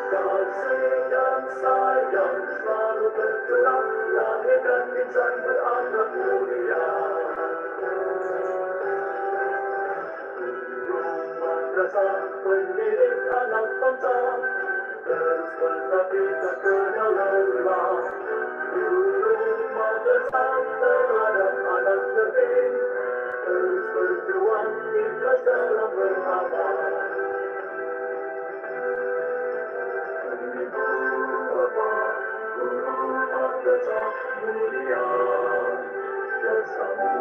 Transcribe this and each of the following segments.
Kasih dan sayang selalu tercurah, lahirkan insan berakhlak mulia. Madrasah pendidik anak bangsa, terus berbakti tak kenal lelah. Guru madrasah terhadap anak negeri, terus berjuang ikhlas dalam beramal. Mulia bersama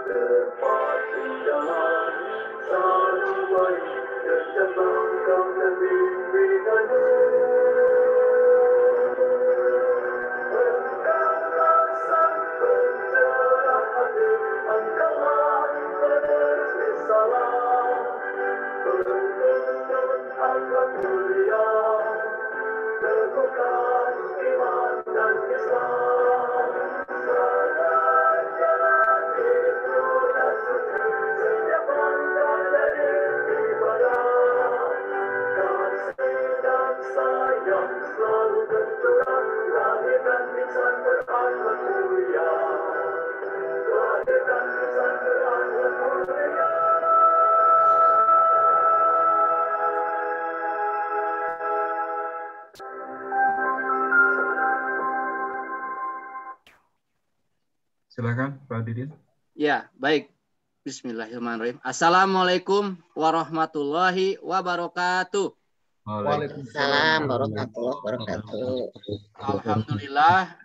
tepat di jalan selalu baik terjebak kau dan bimbinganmu. Engkaulah sang pencerah hati, engkaulah penerus risalah, penuntun akhlak mulia, teguhkan iman dan Islam. Salat jalan itu dan suci, setiap langkah dari ibadah. Kasih dan sayang selalu tercurah, lahirkan insan berakhlak mulia. Lahirkan insan berakhlak mulia. Silakan Pak Didin. Ya, baik. Bismillahirrahmanirrahim. Assalamualaikum warahmatullahi wabarakatuh. Waalaikumsalam warahmatullahi wabarakatuh. Alhamdulillah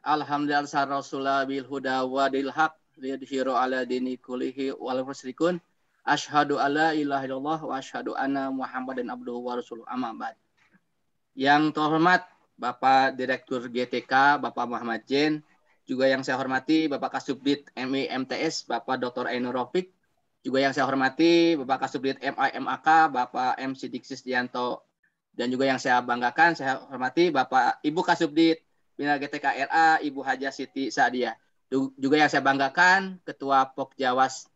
Rasulullah bil huda wa dil haq liyudhiru ala dini kullihi wal musyrikun. Asyhadu alla ilaha illallah wa asyhadu anna Muhammadan abduhu wa rasuluh. Amma ba'd. Yang terhormat Bapak Direktur GTK, Bapak Muhammad Jen, juga yang saya hormati Bapak Kasubdit MI MTS, Bapak Dr. Ainur Rafiq, juga yang saya hormati Bapak Kasubdit MI MAK, Bapak M. Siddiq Sisdianto, dan juga yang saya banggakan, saya hormati Bapak Ibu Kasubdit Bina GTK RA, Ibu Hajah Siti Sa'diyah. Juga yang saya banggakan Ketua Pokjawas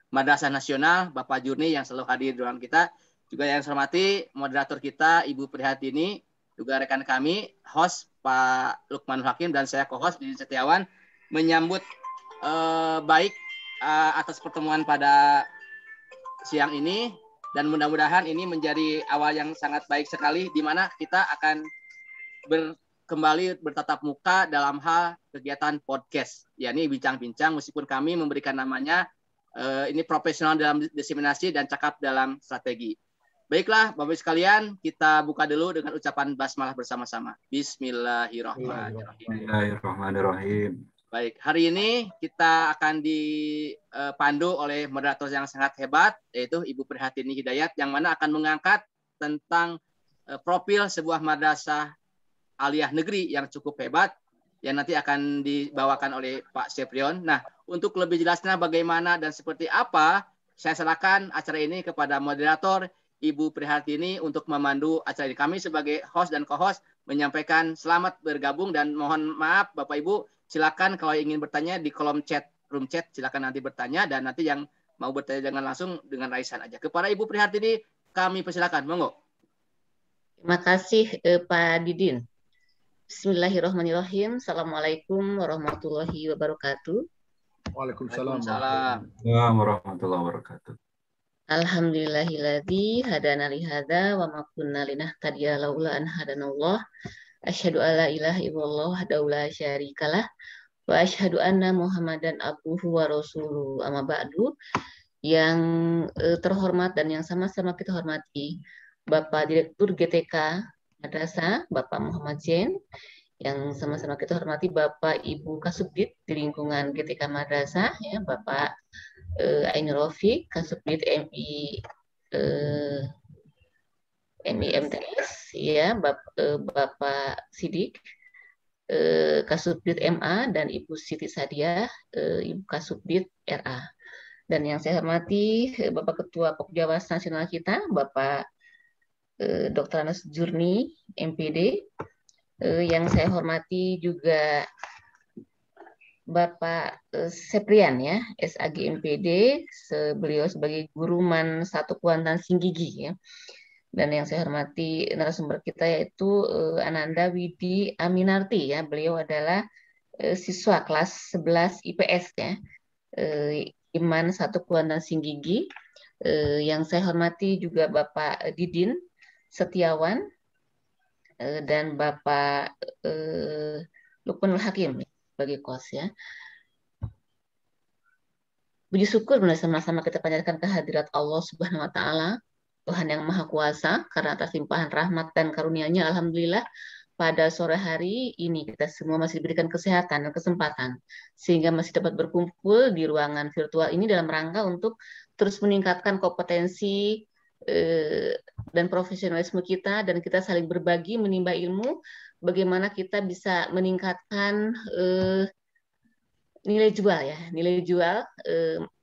Madrasah Nasional, Bapak Jurni yang selalu hadir di ruangan kita. Juga yang saya hormati moderator kita Ibu Prihatini, juga rekan kami, host Pak Lukman Hakim dan saya co-host Didin Setiawan menyambut baik atas pertemuan pada siang ini, dan mudah-mudahan ini menjadi awal yang sangat baik sekali di mana kita akan kembali bertatap muka dalam hal kegiatan podcast, yakni bincang-bincang, meskipun kami memberikan namanya ini profesional dalam diseminasi dan cakap dalam strategi. Baiklah, Bapak Ibu sekalian, kita buka dulu dengan ucapan basmalah bersama-sama. Bismillahirrahmanirrahim. Baik, hari ini kita akan dipandu oleh moderator yang sangat hebat, yaitu Ibu Prihatini Hidayat, yang mana akan mengangkat tentang profil sebuah madrasah aliyah negeri yang cukup hebat, yang nanti akan dibawakan oleh Pak Seprion. Nah, untuk lebih jelasnya bagaimana dan seperti apa, saya serahkan acara ini kepada moderator Ibu Prihatini untuk memandu acara ini. Kami sebagai host dan co-host menyampaikan selamat bergabung dan mohon maaf Bapak Ibu, silakan kalau ingin bertanya di kolom chat, room chat, silakan nanti bertanya, dan nanti yang mau bertanya jangan langsung dengan raisan aja. Kepada Ibu Prihatini kami persilakan, monggo. Terima kasih Pak Didin. Bismillahirrahmanirrahim. Assalamualaikum warahmatullahi wabarakatuh. Waalaikumsalam warahmatullahi wabarakatuh. Alhamdulillahilladzi hadana li hadza wa ma kunna linahtadiya laula an hadanallah. Asyhadu alla ilaha illallah wahdahu la syarikalah wa asyhadu anna Muhammadan abduhu wa rasuluhu. Amma ba'du. Yang terhormat dan yang sama-sama kita hormati Bapak Direktur GTK Madrasah, Bapak Muhammad Jen, yang sama-sama kita hormati Bapak Ibu Kasubdit di lingkungan GTK Madrasah, ya, Bapak Ainur Rafiq, Kasubdit MI MTS, ya, Bapak Siddiq, Kasubdit MA, dan Ibu Siti Sa'diyah, Ibu Kasubdit RA. Dan yang saya hormati Bapak Ketua Pokjawas Nasional kita, Bapak Dr. Anas Jurni, MPD. Yang saya hormati juga Bapak Seprian ya, SAG MPD, beliau sebagai guru MAN 1 Kuantan Singgigi ya. Dan yang saya hormati narasumber kita yaitu Ananda Widi Aminarti ya. Beliau adalah siswa kelas 11 IPS ya. Iman 1 Kuantan Singgigi. Yang saya hormati juga Bapak Didin Setiawan dan Bapak Lukmanul Hakim sebagai kos ya. Puji syukur bersama-sama kita panjatkan kehadirat Allah Subhanahu wa taala, Tuhan yang Maha Kuasa, karena atas limpahan rahmat dan karunia-Nya alhamdulillah pada sore hari ini kita semua masih diberikan kesehatan dan kesempatan sehingga masih dapat berkumpul di ruangan virtual ini dalam rangka untuk terus meningkatkan kompetensi dan profesionalisme kita, dan kita saling berbagi menimba ilmu bagaimana kita bisa meningkatkan nilai jual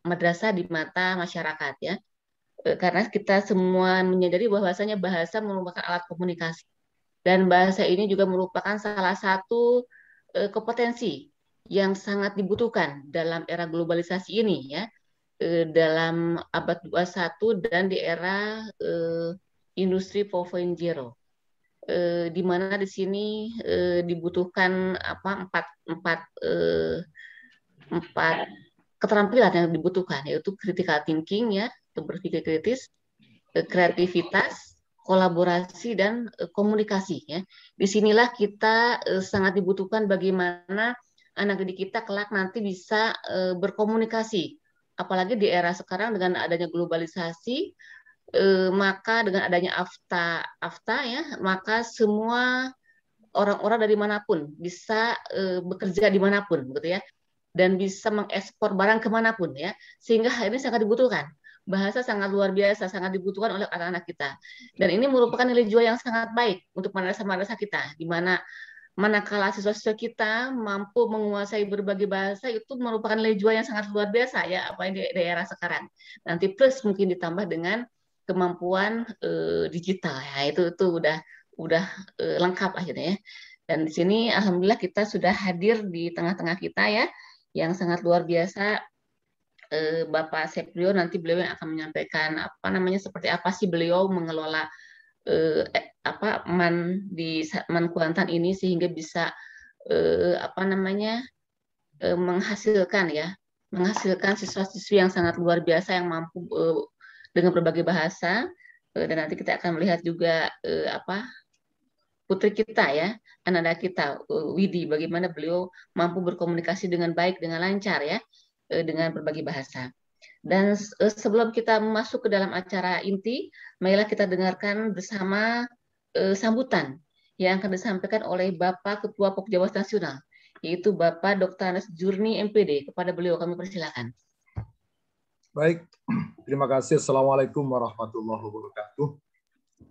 madrasah di mata masyarakat ya, karena kita semua menyadari bahwasanya bahasa merupakan alat komunikasi dan bahasa ini juga merupakan salah satu kompetensi yang sangat dibutuhkan dalam era globalisasi ini ya, dalam abad 21 dan di era industri 4.0, di mana di sini dibutuhkan empat keterampilan yang dibutuhkan, yaitu critical thinking ya, berpikir kritis, kreativitas, kolaborasi, dan komunikasi ya. Disinilah kita sangat dibutuhkan bagaimana anak didik kita kelak nanti bisa berkomunikasi, apalagi di era sekarang dengan adanya globalisasi, maka dengan adanya AFTA ya, maka semua orang-orang dari manapun bisa bekerja dimanapun gitu ya, dan bisa mengekspor barang kemanapun ya, sehingga hal ini sangat dibutuhkan. Bahasa sangat luar biasa, sangat dibutuhkan oleh anak-anak kita. Dan ini merupakan nilai jual yang sangat baik untuk madrasah-madrasah kita, di mana manakala siswa-siswa kita mampu menguasai berbagai bahasa, itu merupakan nilai jual yang sangat luar biasa ya, apa di daerah sekarang. Nanti plus mungkin ditambah dengan kemampuan digital ya, itu udah lengkap akhirnya ya. Dan di sini alhamdulillah kita sudah hadir di tengah-tengah kita ya, yang sangat luar biasa, Bapak Seprio. Nanti beliau yang akan menyampaikan seperti apa sih beliau mengelola MAN di MAN Kuantan ini sehingga bisa menghasilkan siswa-siswi yang sangat luar biasa yang mampu dengan berbagai bahasa. Dan nanti kita akan melihat juga putri kita ya, Ananda kita, Widi, bagaimana beliau mampu berkomunikasi dengan baik, dengan lancar ya, dengan berbagai bahasa. Dan sebelum kita masuk ke dalam acara inti, marilah kita dengarkan bersama sambutan yang akan disampaikan oleh Bapak Ketua Pokjawas Nasional, yaitu Bapak Dr. Anas Jurni MPD. Kepada beliau kami persilakan. Baik, terima kasih. Assalamualaikum warahmatullahi wabarakatuh.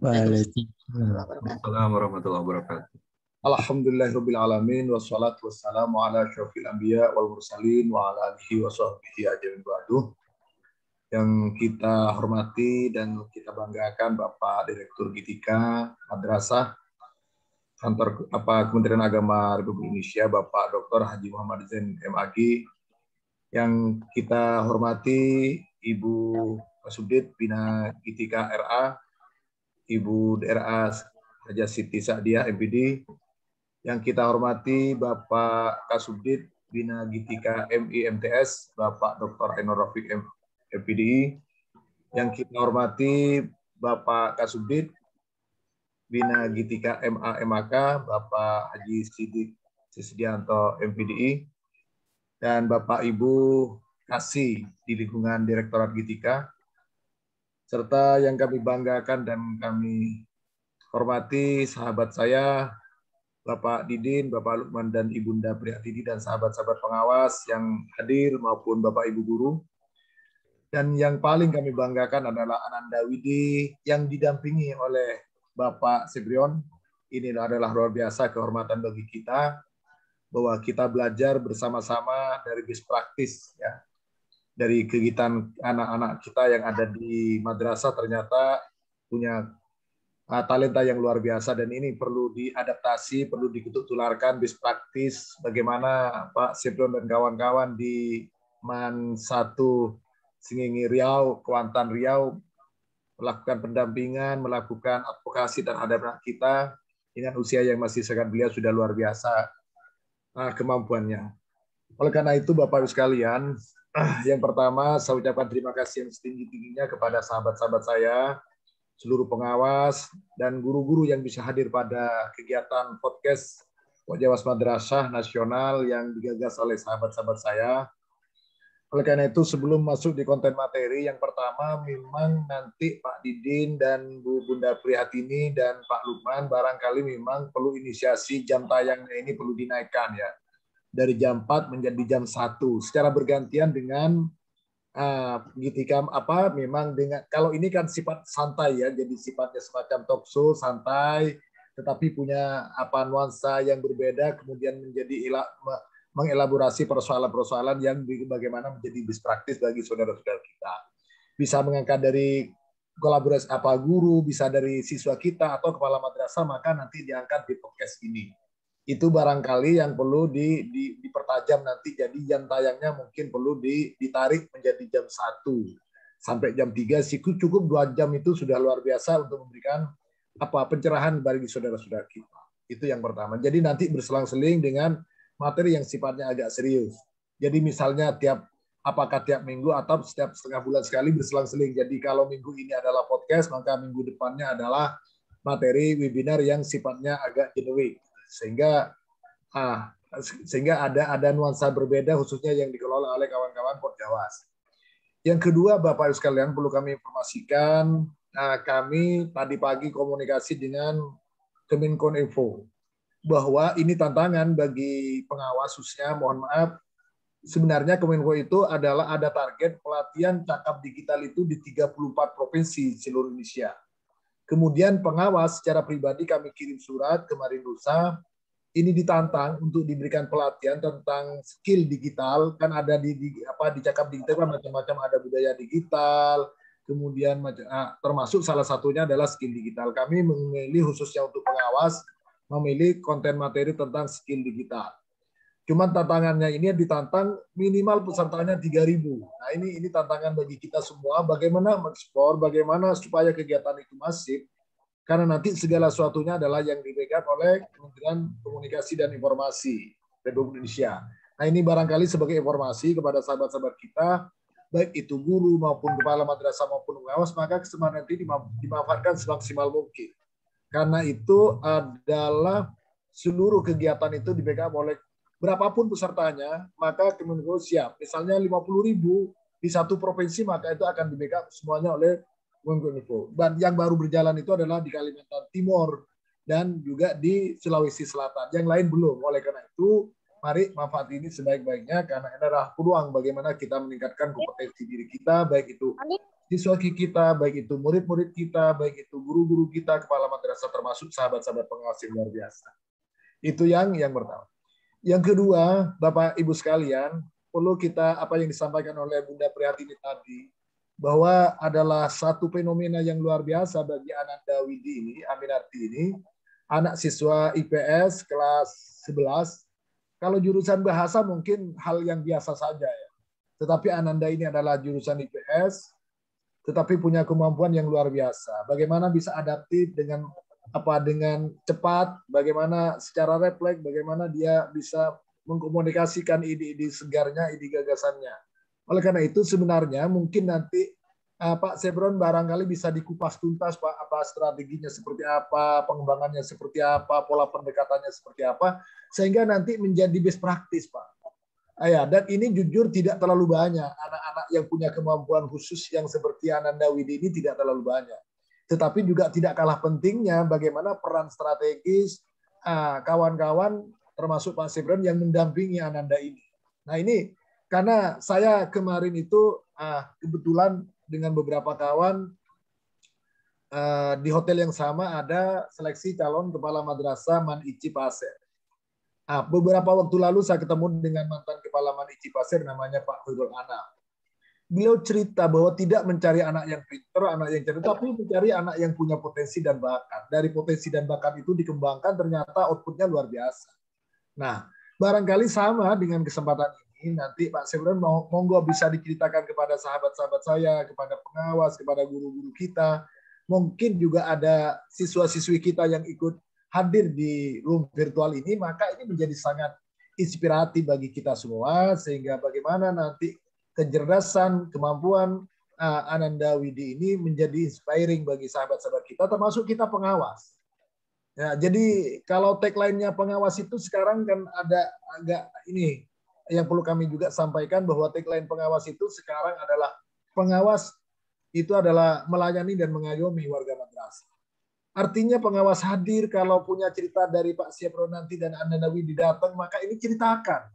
Waalaikumsalam warahmatullahi wabarakatuh. Alhamdulillahirabbil alamin wassalatu wassalamu ala asyrofil anbiya wal mursalin wa ala alihi washabbihi ajmain ba'du. Yang kita hormati dan kita banggakan Bapak Direktur Gitika Madrasah Kantor Kementerian Agama Republik Indonesia, Bapak Dr. Haji Muhammad Zain MAG. Yang kita hormati Ibu Kasubdit Bina Gitika RA, Ibu DRA Haja Siti Sa'diah MPD. Yang kita hormati Bapak Kasubdit Bina Gitika MI MTS, Bapak Dr. Ainur Rafiq MPDI. Yang kita hormati Bapak Kasubdit Bina Gitika MA MAK, Bapak Haji Sidik Sisdianto MPDI. Dan Bapak Ibu Kasih di lingkungan Direktorat Gitika, serta yang kami banggakan dan kami hormati sahabat saya, Bapak Didin, Bapak Lukman, dan Ibunda Prihatidi, dan sahabat-sahabat pengawas yang hadir maupun Bapak Ibu guru. Dan yang paling kami banggakan adalah Ananda Widi yang didampingi oleh Bapak Sebrion. Ini adalah luar biasa kehormatan bagi kita, bahwa kita belajar bersama-sama dari best practice ya, dari kegiatan anak-anak kita yang ada di madrasah ternyata punya talenta yang luar biasa, dan ini perlu diadaptasi, perlu ditularkan best practice bagaimana Pak Sebron dan kawan-kawan di MAN 1 Singingi Riau, Kuantan Riau melakukan pendampingan, melakukan advokasi terhadap anak kita dengan usia yang masih sangat belia, sudah luar biasa kemampuannya. Oleh karena itu Bapak Ibu sekalian, yang pertama saya ucapkan terima kasih yang setinggi-tingginya kepada sahabat-sahabat saya, seluruh pengawas dan guru-guru yang bisa hadir pada kegiatan podcast Wajawas Madrasah Nasional yang digagas oleh sahabat-sahabat saya. Oleh karena itu, sebelum masuk di konten materi, yang pertama memang nanti Pak Didin dan Bu Bunda Prihatini dan Pak Lukman barangkali memang perlu inisiasi jam tayangnya ini perlu dinaikkan ya. Dari jam 4 menjadi jam 1 secara bergantian dengan memang dengan, kalau ini kan sifat santai ya, jadi sifatnya semacam talk show santai, tetapi punya nuansa yang berbeda, kemudian menjadi mengelaborasi persoalan-persoalan yang bagaimana menjadi best practice bagi saudara-saudara kita. Bisa mengangkat dari kolaborasi guru, bisa dari siswa kita atau kepala madrasah, maka nanti diangkat di podcast ini. Itu barangkali yang perlu dipertajam nanti, jadi jam tayangnya mungkin perlu ditarik menjadi jam 1 sampai jam 3, cukup 2 jam itu sudah luar biasa untuk memberikan pencerahan bagi saudara-saudara kita. Itu yang pertama. Jadi nanti berselang-seling dengan materi yang sifatnya agak serius. Jadi misalnya apakah tiap minggu atau setiap setengah bulan sekali berselang-seling. Jadi kalau minggu ini adalah podcast, maka minggu depannya adalah materi webinar yang sifatnya agak genuine. Sehingga ada nuansa berbeda khususnya yang dikelola oleh kawan-kawan Podjawas. Yang kedua, Bapak Ibu sekalian, perlu kami informasikan, kami tadi pagi komunikasi dengan Kemenkominfo bahwa ini tantangan bagi pengawas, khususnya mohon maaf, sebenarnya Kominfo itu adalah ada target pelatihan cakap digital itu di 34 provinsi seluruh Indonesia. Kemudian pengawas secara pribadi kami kirim surat kemarin lusa, ini ditantang untuk diberikan pelatihan tentang skill digital, kan ada di cakap digital kan macam-macam, ada budaya digital, kemudian termasuk salah satunya adalah skill digital. Kami memilih khususnya untuk pengawas, memilih konten materi tentang skill digital. Cuman tantangannya ini ditantang minimal pesertanya 3.000. Nah ini tantangan bagi kita semua, bagaimana mengeksplor, bagaimana supaya kegiatan itu masif, karena nanti segala sesuatunya adalah yang dipegang oleh Kementerian Komunikasi dan Informasi Republik Indonesia. Nah ini barangkali sebagai informasi kepada sahabat-sahabat kita, baik itu guru maupun kepala madrasah maupun pengawas, maka kesempatan nanti dimanfaatkan semaksimal mungkin. Karena itu adalah seluruh kegiatan itu dipegang oleh berapapun pesertanya, maka Kemenko siap. Misalnya 50.000 di satu provinsi, maka itu akan dipegang semuanya oleh Kemenko. Dan yang baru berjalan itu adalah di Kalimantan Timur dan juga di Sulawesi Selatan. Yang lain belum. Oleh karena itu, mari manfaat ini sebaik-baiknya, karena ini adalah peluang bagaimana kita meningkatkan kompetensi diri kita, baik itu siswa kita, baik itu murid-murid kita, baik itu guru-guru kita, kepala madrasah, termasuk sahabat-sahabat pengawas yang luar biasa. Itu yang pertama. Yang kedua, Bapak Ibu sekalian, perlu kita apa yang disampaikan oleh Bunda Prihatini tadi, bahwa adalah satu fenomena yang luar biasa bagi Ananda Widi ini, Aminarti ini, anak siswa IPS kelas 11. Kalau jurusan bahasa mungkin hal yang biasa saja ya. Tetapi Ananda ini adalah jurusan IPS, tetapi punya kemampuan yang luar biasa. Bagaimana bisa adaptif dengan cepat, bagaimana secara refleks, bagaimana dia bisa mengkomunikasikan ide-ide segarnya, ide gagasannya. Oleh karena itu sebenarnya mungkin nanti Pak Sebron barangkali bisa dikupas tuntas Pak, apa strateginya seperti apa, pengembangannya seperti apa, pola pendekatannya seperti apa, sehingga nanti menjadi best practice Pak. Dan ini jujur tidak terlalu banyak anak-anak yang punya kemampuan khusus yang seperti Ananda Widi ini, tidak terlalu banyak. Tetapi juga tidak kalah pentingnya bagaimana peran strategis kawan-kawan termasuk Pak Sebron yang mendampingi Ananda ini. Nah ini karena saya kemarin itu kebetulan dengan beberapa kawan di hotel yang sama ada seleksi calon kepala madrasah Man Ici Pasir. Beberapa waktu lalu saya ketemu dengan mantan kepala Man Ici Pasir namanya Pak Khairul Anam. beliau cerita bahwa tidak mencari anak yang pintar, anak yang cerdas, tapi mencari anak yang punya potensi dan bakat. Dari potensi dan bakat itu dikembangkan, ternyata outputnya luar biasa. Nah, barangkali sama dengan kesempatan ini, nanti Pak Septrion monggo bisa diceritakan kepada sahabat-sahabat saya, kepada pengawas, kepada guru-guru kita. Mungkin juga ada siswa-siswi kita yang ikut hadir di room virtual ini, maka ini menjadi sangat inspiratif bagi kita semua, sehingga bagaimana nanti kecerdasan, kemampuan Ananda Widi ini menjadi inspiring bagi sahabat-sahabat kita, termasuk kita pengawas. Ya, jadi kalau tagline-nya pengawas itu sekarang kan ada agak ini yang perlu kami juga sampaikan, bahwa tagline pengawas itu sekarang adalah pengawas itu adalah melayani dan mengayomi warga madrasah. Artinya pengawas hadir kalau punya cerita dari Pak Septrion nanti dan Ananda Widi datang, maka ini ceritakan.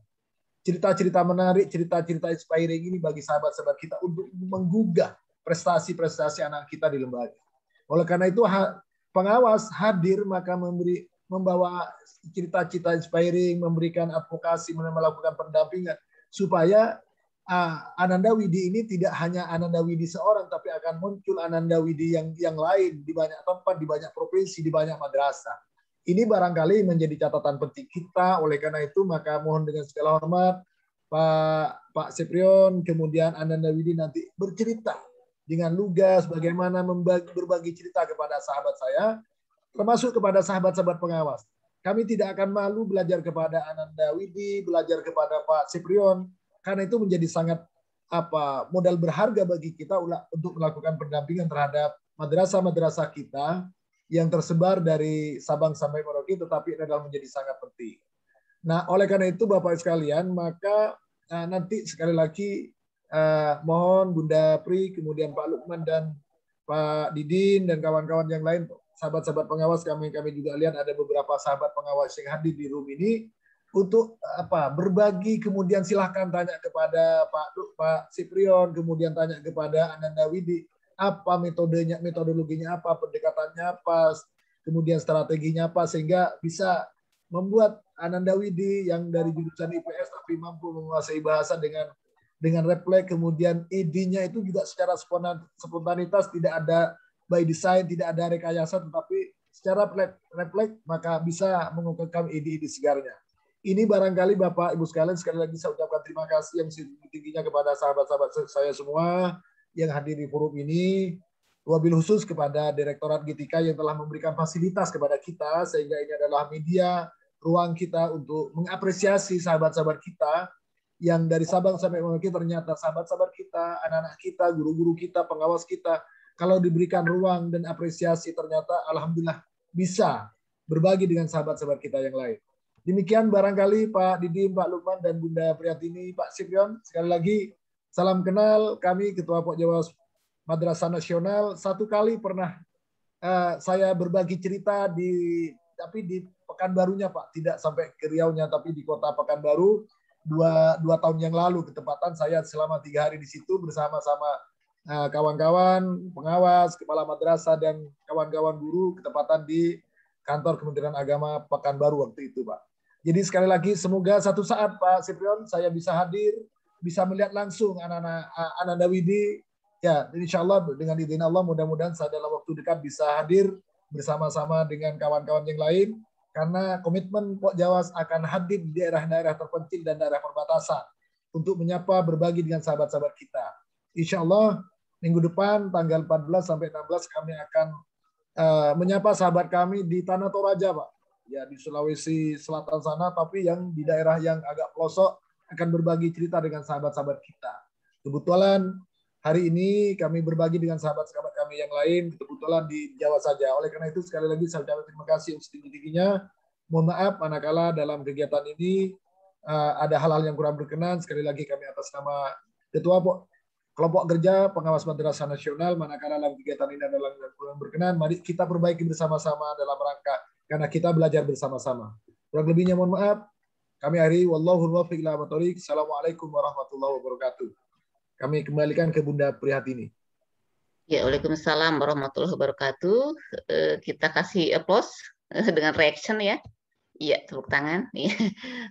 Cerita-cerita menarik, cerita-cerita inspiring ini bagi sahabat-sahabat kita untuk menggugah prestasi-prestasi anak kita di lembaga. Oleh karena itu pengawas hadir maka membawa cerita-cerita inspiring, memberikan advokasi, melakukan pendampingan supaya Ananda Widi ini tidak hanya Ananda Widi seorang, tapi akan muncul Ananda Widi yang lain di banyak tempat, di banyak provinsi, di banyak madrasah. Ini barangkali menjadi catatan penting kita. Oleh karena itu maka mohon dengan segala hormat Pak Septrion, kemudian Ananda Widi nanti bercerita dengan lugas bagaimana berbagi cerita kepada sahabat saya, termasuk kepada sahabat-sahabat pengawas. Kami tidak akan malu belajar kepada Ananda Widi, belajar kepada Pak Septrion, karena itu menjadi sangat modal berharga bagi kita untuk melakukan pendampingan terhadap madrasah-madrasah kita yang tersebar dari Sabang sampai Merauke, tetapi ini adalah menjadi sangat penting. Nah, oleh karena itu Bapak sekalian, maka nanti sekali lagi mohon Bunda Pri, kemudian Pak Lukman dan Pak Didin dan kawan-kawan yang lain, sahabat-sahabat pengawas, kami juga lihat ada beberapa sahabat pengawas yang hadir di room ini untuk berbagi, kemudian silahkan tanya kepada Pak Septrion, kemudian tanya kepada Ananda Widi, apa metodenya, metodologinya apa, pendekatannya apa, kemudian strateginya apa, sehingga bisa membuat Ananda Widi yang dari jurusan IPS tapi mampu menguasai bahasa dengan refleks, kemudian ide-nya itu juga secara spontanitas, tidak ada by design, tidak ada rekayasa, tetapi secara refleks maka bisa mengungkapkan ide-ide segarnya. Ini barangkali Bapak Ibu sekalian, sekali lagi saya ucapkan terima kasih yang setinggi-tingginya kepada sahabat-sahabat saya semua yang hadir di forum ini, wabil khusus kepada Direktorat GTK yang telah memberikan fasilitas kepada kita, sehingga ini adalah media ruang kita untuk mengapresiasi sahabat-sahabat kita yang dari Sabang sampai Merauke. Ternyata sahabat-sahabat kita, anak-anak kita, guru-guru kita, pengawas kita, kalau diberikan ruang dan apresiasi, ternyata alhamdulillah bisa berbagi dengan sahabat-sahabat kita yang lain. Demikian barangkali Pak Didin, Pak Lukman, dan Bunda Priyatini, Pak Septrion. Sekali lagi, salam kenal, kami Ketua Pokjawas Madrasah Nasional. Satu kali pernah saya berbagi cerita di Pekanbarunya Pak, tidak sampai ke Riau-nya, tapi di kota Pekanbaru 2 tahun yang lalu, ketepatan saya selama 3 hari di situ bersama-sama kawan-kawan pengawas, kepala madrasah, dan kawan-kawan guru, ketepatan di kantor Kementerian Agama Pekanbaru waktu itu Pak. Jadi sekali lagi semoga satu saat Pak Septrion saya bisa hadir, bisa melihat langsung anak-anak Ananda Widi. Ya, insya Allah dengan izin Allah mudah-mudahan saya dalam waktu dekat bisa hadir bersama-sama dengan kawan-kawan yang lain, karena komitmen Pokjawas akan hadir di daerah-daerah terpencil dan daerah perbatasan untuk menyapa, berbagi dengan sahabat-sahabat kita. Insya Allah minggu depan tanggal 14 sampai 16 kami akan menyapa sahabat kami di Tanah Toraja Pak. Ya, di Sulawesi Selatan sana, tapi yang di daerah yang agak pelosok akan berbagi cerita dengan sahabat-sahabat kita. Kebetulan hari ini kami berbagi dengan sahabat-sahabat kami yang lain, kebetulan di Jawa saja. Oleh karena itu sekali lagi saya ucapkan terima kasih yang setinggi-tingginya. Mohon maaf manakala dalam kegiatan ini ada hal-hal yang kurang berkenan. Sekali lagi kami atas nama Ketua Kelompok Kerja Pengawas Madrasah Nasional, manakala dalam kegiatan ini adalah yang kurang berkenan, mari kita perbaiki bersama-sama dalam rangka karena kita belajar bersama-sama. Kurang lebihnya mohon maaf. Kami akhiri, wallahu muwaffiq ila aqwamit thoriq. Assalamualaikum warahmatullahi wabarakatuh. Kami kembalikan ke Bunda Priyatini. Ya, Waalaikumsalam warahmatullahi wabarakatuh. Kita kasih applause dengan reaction ya. Iya, tepuk tangan. Iya.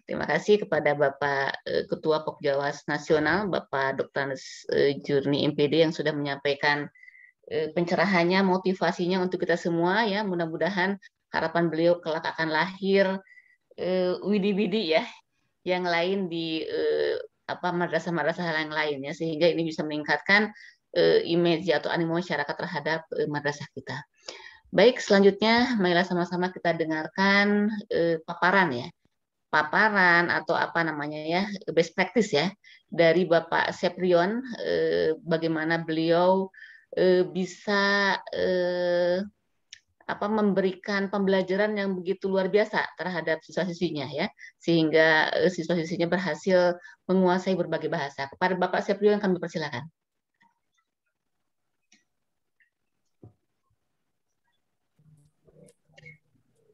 Terima kasih kepada Bapak Ketua Pokjawas Nasional, Bapak Dr. Jurni MPD yang sudah menyampaikan pencerahannya, motivasinya untuk kita semua ya. Mudah-mudahan harapan beliau kelak akan lahir widi-widi ya, yang lain di madrasah-madrasah yang lainnya, sehingga ini bisa meningkatkan image atau animo masyarakat terhadap madrasah kita. Baik, selanjutnya marilah sama-sama kita dengarkan paparan ya. Paparan atau apa namanya ya, best practice ya dari Bapak Seprion, bagaimana beliau bisa memberikan pembelajaran yang begitu luar biasa terhadap siswa-siswinya ya, sehingga siswa-siswinya berhasil menguasai berbagai bahasa. Kepada Bapak Seprion kami persilakan.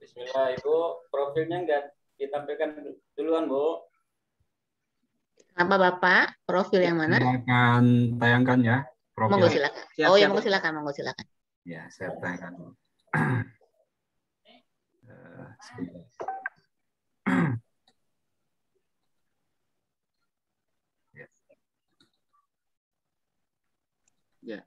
Bismillah, Ibu. Profilnya enggak ditampilkan duluan, Bu. Kenapa Bapak? Profil yang mana? Saya akan tayangkan ya. Profil. Monggo silakan. Siap, Oh ya, siap. monggo silakan, monggo silakan. Ya, saya tayangkan. Sebentar. Ya.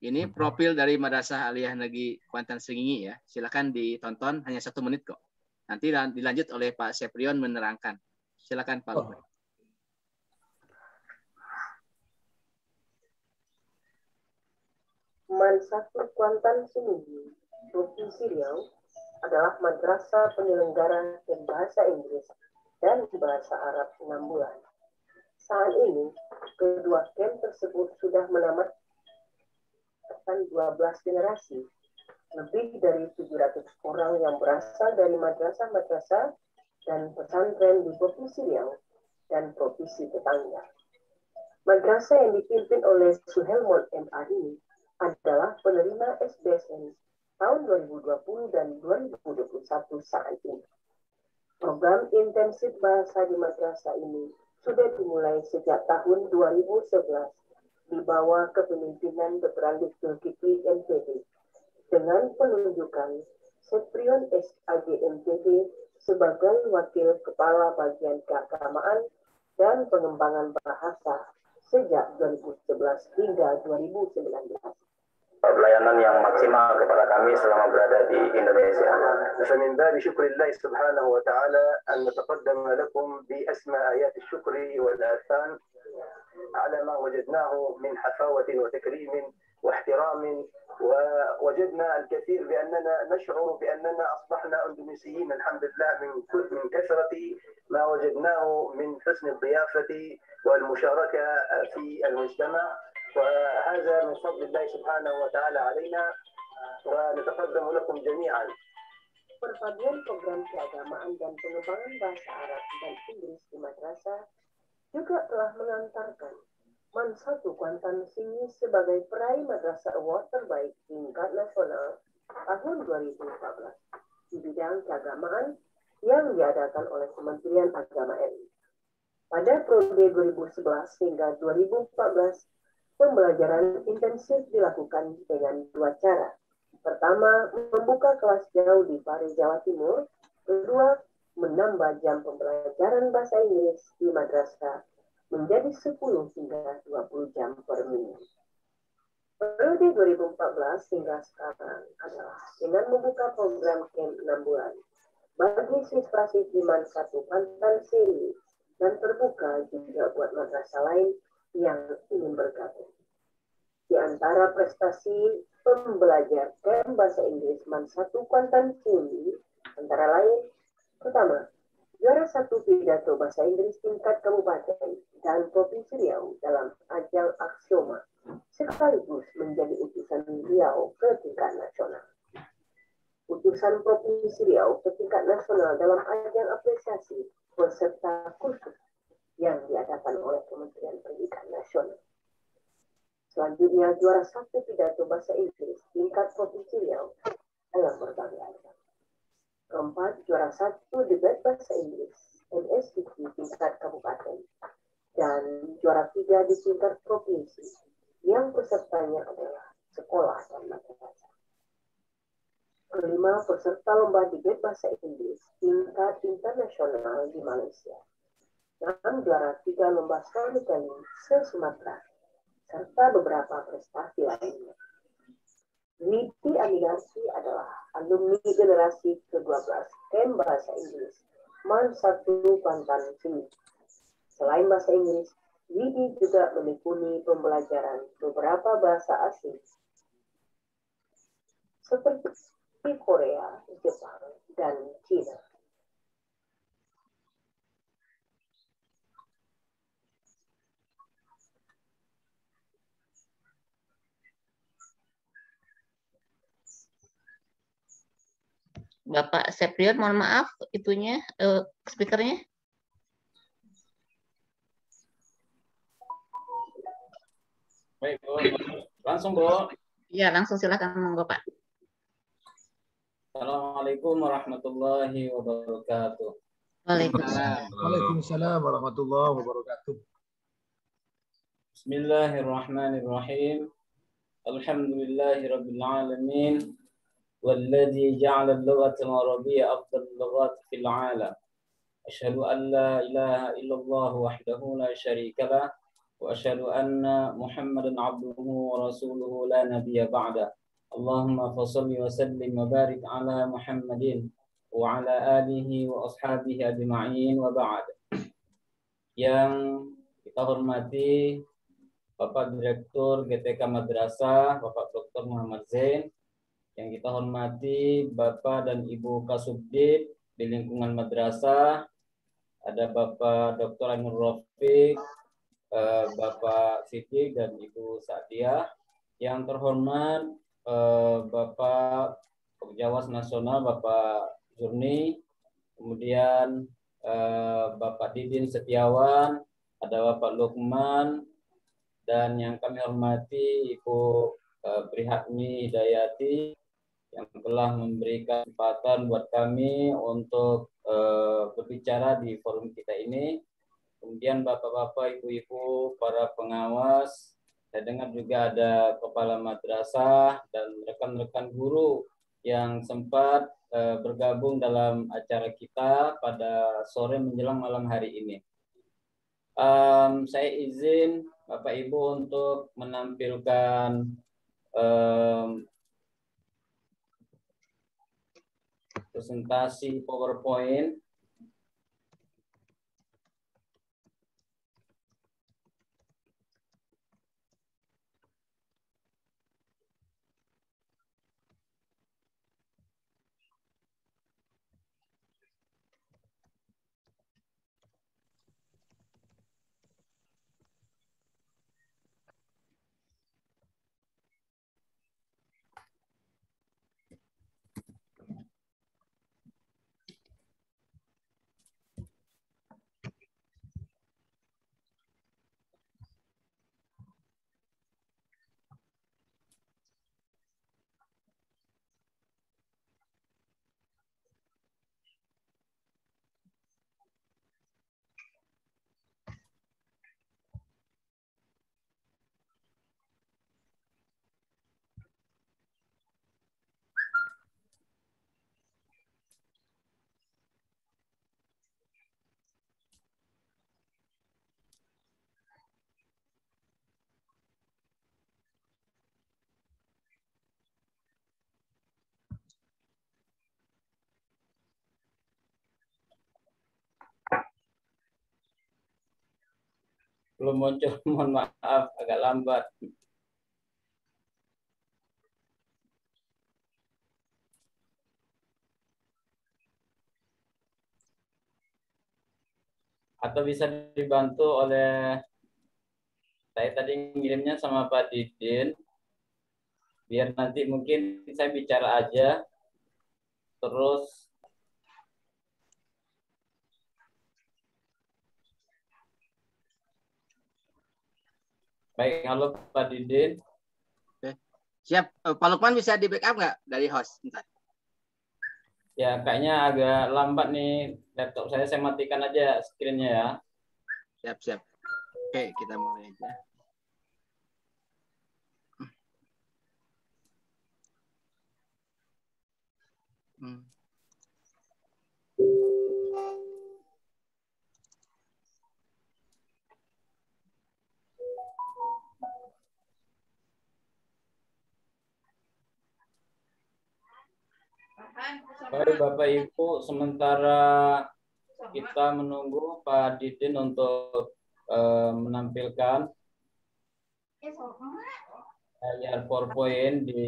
Ini profil dari Madrasah Aliyah Negeri Kuantan Sengingi ya. Silakan ditonton, hanya 1 menit kok. Nanti dilanjut oleh Pak Seprion menerangkan. Silakan Pak Lukman. Mansatu Kuantan Sengingi, Provinsi Riau, adalah madrasah penyelenggara dan bahasa Inggris dan bahasa Arab 6 bulan. Saat ini, kedua camp tersebut sudah menamatkan 12 generasi. Lebih dari 700 orang yang berasal dari madrasah-madrasah dan pesantren di Provinsi Riau dan provinsi tetangga. Madrasah yang dipimpin oleh Suhelmon MA ini adalah penerima SBSN tahun 2020 dan 2021 saat ini. Program intensif bahasa di madrasah ini sudah dimulai sejak tahun 2011 di bawah kepemimpinan Dr. Alif Zulkifli MPD dengan penunjukan Seprion SAG MPD sebagai Wakil Kepala Bagian Keagamaan dan Pengembangan Bahasa sejak 2011 hingga 2019. Pelayanan yang maksimal kepada kami selama berada di Indonesia. فمن باب شكر الله سبحانه وتعالى أن نتقدم لكم بأسمى آيات الشكر والآثان على ما وجدناه من حفاوة وتكريم واحترام، ووجدنا الكثير بأننا نشعر بأننا أصبحنا أندونيسيين الحمد لله من كثرة ما وجدناه من حسن الضيافة والمشاركة في المجتمع، وهذا من فضل الله سبحانه وتعالى علينا، ونتقدم لكم جميعا. Perpaduan program keagamaan dan pengembangan bahasa Arab dan Inggris di madrasah juga telah mengantarkan Mansatu Kuantan Sengingi sebagai peraih Madrasah Award terbaik tingkat nasional tahun 2014 di bidang keagamaan yang diadakan oleh Kementerian Agama RI. Pada periode 2011 hingga 2014, pembelajaran intensif dilakukan dengan 2 cara. Pertama, membuka kelas jauh di Pare, Jawa Timur. Kedua, menambah jam pembelajaran bahasa Inggris di madrasah menjadi 10 hingga 20 jam per minggu. Periode 2014 hingga sekarang adalah dengan membuka program camp 6 bulan bagi siswa-siswi Mansatu Kuantan Sengingi dan terbuka juga buat madrasah lain yang ingin bergabung. Di antara prestasi pembelajar camp bahasa Inggris Mansatu Kuantan Sengingi antara lain, pertama, juara 1 pidato bahasa Inggris tingkat kabupaten dan provinsi Riau dalam ajang Aksioma, sekaligus menjadi utusan Riau ke tingkat nasional. Utusan provinsi Riau ke tingkat nasional dalam ajang apresiasi peserta khusus yang diadakan oleh Kementerian Pendidikan Nasional. Selanjutnya, juara 1 pidato bahasa Inggris tingkat provinsi Riau dalam berbagai ajang. Keempat, juara 1 debat bahasa Inggris NSTP tingkat kabupaten. Dan juara 3 di tingkat provinsi yang pesertanya adalah sekolah dan madrasah. Kelima, 5 peserta lomba debat bahasa Inggris tingkat internasional di Malaysia. 6 juara 3 lomba storytelling se-Sumatera, serta beberapa prestasi lainnya. Widi Aminarsi adalah alumni generasi ke-12 Camp Bahasa Inggris MAN 1 Kuantan Sini. Selain bahasa Inggris, Widi juga menekuni pembelajaran beberapa bahasa asing seperti Korea, Jepang, dan Cina. Bapak Seprion, mohon maaf, itunya speakernya. Baik, Bu. Langsung, Bu. Ya, langsung silakan monggo, Pak. Assalamualaikum warahmatullahi wabarakatuh. Waalaikumsalam. Waalaikumsalam warahmatullahi wabarakatuh. Bismillahirrahmanirrahim. Alhamdulillahirabbil alamin. والذي جعل اللغة العربية أفضل اللغات في العالم. أشهد أن لا إله إلا الله وحده لا شريك له وأشهد أن محمدا عبده ورسوله لا نبي بعده. اللهم فصل وسلم وبارك على محمد وعلى آله وأصحابه أجمعين وبعد. Yang kita hormati Bapak Direktur GTK Madrasah, Bapak Dr. Muhammad Zain, yang kita hormati Bapak dan Ibu Kasubdit di lingkungan madrasah, ada Bapak Dr. Ainur Rafiq, Bapak Siddiq dan Ibu Sa'diyah. Yang terhormat Bapak Pengawas Nasional Bapak Zurni, kemudian Bapak Didin Setiawan, ada Bapak Lukman, dan yang kami hormati Ibu Prihatmi Hidayati yang telah memberikan kesempatan buat kami untuk berbicara di forum kita ini. Kemudian bapak-bapak, ibu-ibu, para pengawas, saya dengar juga ada kepala madrasah dan rekan-rekan guru yang sempat bergabung dalam acara kita pada sore menjelang malam hari ini. Saya izin Bapak Ibu untuk menampilkan presentasi PowerPoint. Belum muncul, mohon maaf, agak lambat. Atau bisa dibantu oleh, saya tadi ngirimnya sama Pak Didin, biar nanti mungkin saya bicara aja, terus baik. Halo Pak Didin. Oke. Siap. Pak Lukman bisa di backup nggak dari host? Bentar. Ya, kayaknya agak lambat nih laptop saya matikan aja screen-nya ya. Siap, siap. Oke, kita mulai aja. Baik Bapak Ibu, sementara kita menunggu Pak Didin untuk menampilkan layar PowerPoint di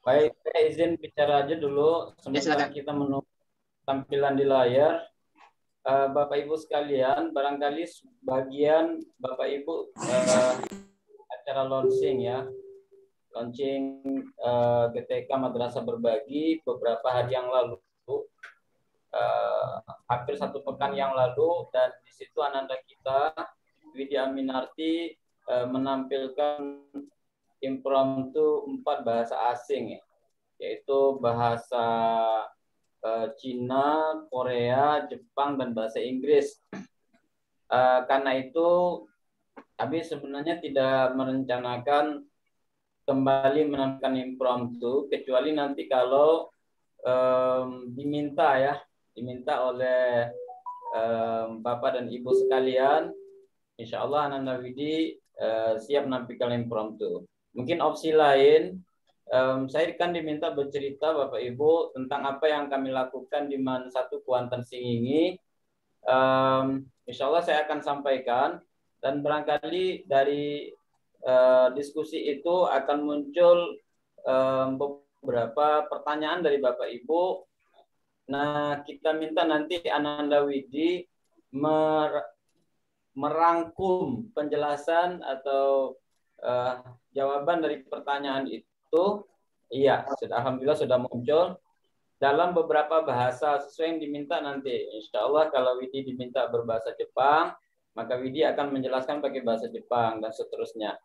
Baik, saya izin bicara aja dulu sementara kita menunggu tampilan di layar. Bapak Ibu sekalian, barangkali bagian Bapak Ibu acara launching ya, launching GTK Madrasah Berbagi beberapa hari yang lalu, hampir 1 pekan yang lalu, dan di situ ananda kita Widya Aminarti menampilkan impromptu 4 bahasa asing, yaitu bahasa Cina, Korea, Jepang, dan bahasa Inggris. Karena itu, kami sebenarnya tidak merencanakan kembali menampilkan impromptu, kecuali nanti kalau diminta oleh Bapak dan Ibu sekalian, insya Allah Ananda Widi siap menampilkan impromptu. Mungkin opsi lain, saya kan diminta bercerita Bapak Ibu tentang apa yang kami lakukan di MAN 1 Kuantan Singingi. Insya Allah saya akan sampaikan, dan barangkali dari diskusi itu akan muncul beberapa pertanyaan dari Bapak Ibu. Nah, kita minta nanti Ananda Widi merangkum penjelasan atau jawaban dari pertanyaan itu. Iya, alhamdulillah sudah muncul dalam beberapa bahasa sesuai yang diminta nanti. Insya Allah kalau Widi diminta berbahasa Jepang, maka Widi akan menjelaskan pakai bahasa Jepang dan seterusnya.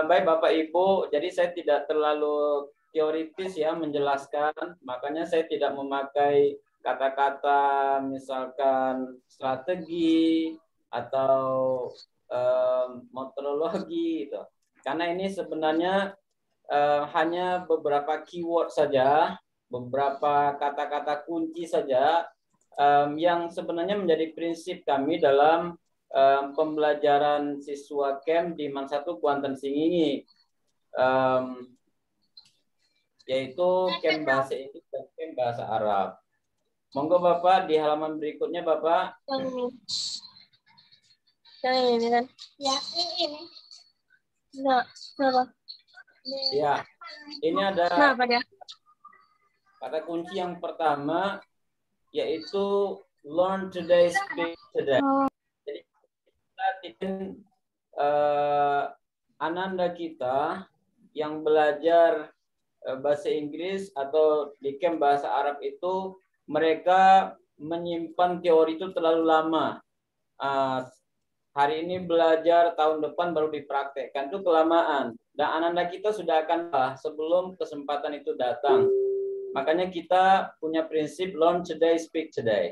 Baik Bapak Ibu, jadi saya tidak terlalu teoritis ya menjelaskan, makanya saya tidak memakai kata-kata misalkan strategi atau metodologi gitu. Karena ini sebenarnya hanya beberapa keyword saja, beberapa kata-kata kunci saja yang sebenarnya menjadi prinsip kami dalam pembelajaran siswa camp di MAN 1 Kuantan Singingi, yaitu camp bahasa Inggris dan camp bahasa Arab. Monggo Bapak di halaman berikutnya Bapak. Yang ini kan? Ya, ini. Nah, kenapa? Ya, ini ada Kenapa dia? kata kunci yang pertama, yaitu learn today, speak today. Jadi kita ananda kita yang belajar bahasa Inggris atau di camp bahasa Arab itu, mereka menyimpan teori itu terlalu lama. Hari ini belajar, tahun depan baru dipraktekkan, itu kelamaan. Dan ananda kita sudah akan sebelum kesempatan itu datang. Makanya kita punya prinsip learn today, speak today.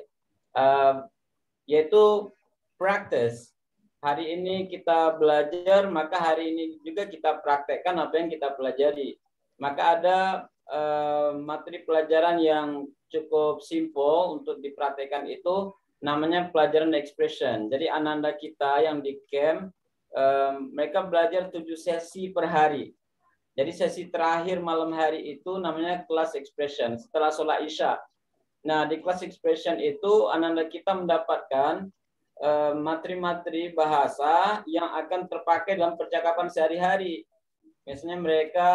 Yaitu practice. Hari ini kita belajar, maka hari ini juga kita praktekkan apa yang kita pelajari. Maka ada materi pelajaran yang cukup simple untuk dipraktekkan itu, namanya pelajaran expression. Jadi ananda kita yang di camp, mereka belajar 7 sesi per hari. Jadi sesi terakhir malam hari itu namanya kelas expression setelah sholat isya. Nah, di kelas expression itu ananda kita mendapatkan materi-materi bahasa yang akan terpakai dalam percakapan sehari-hari. Misalnya mereka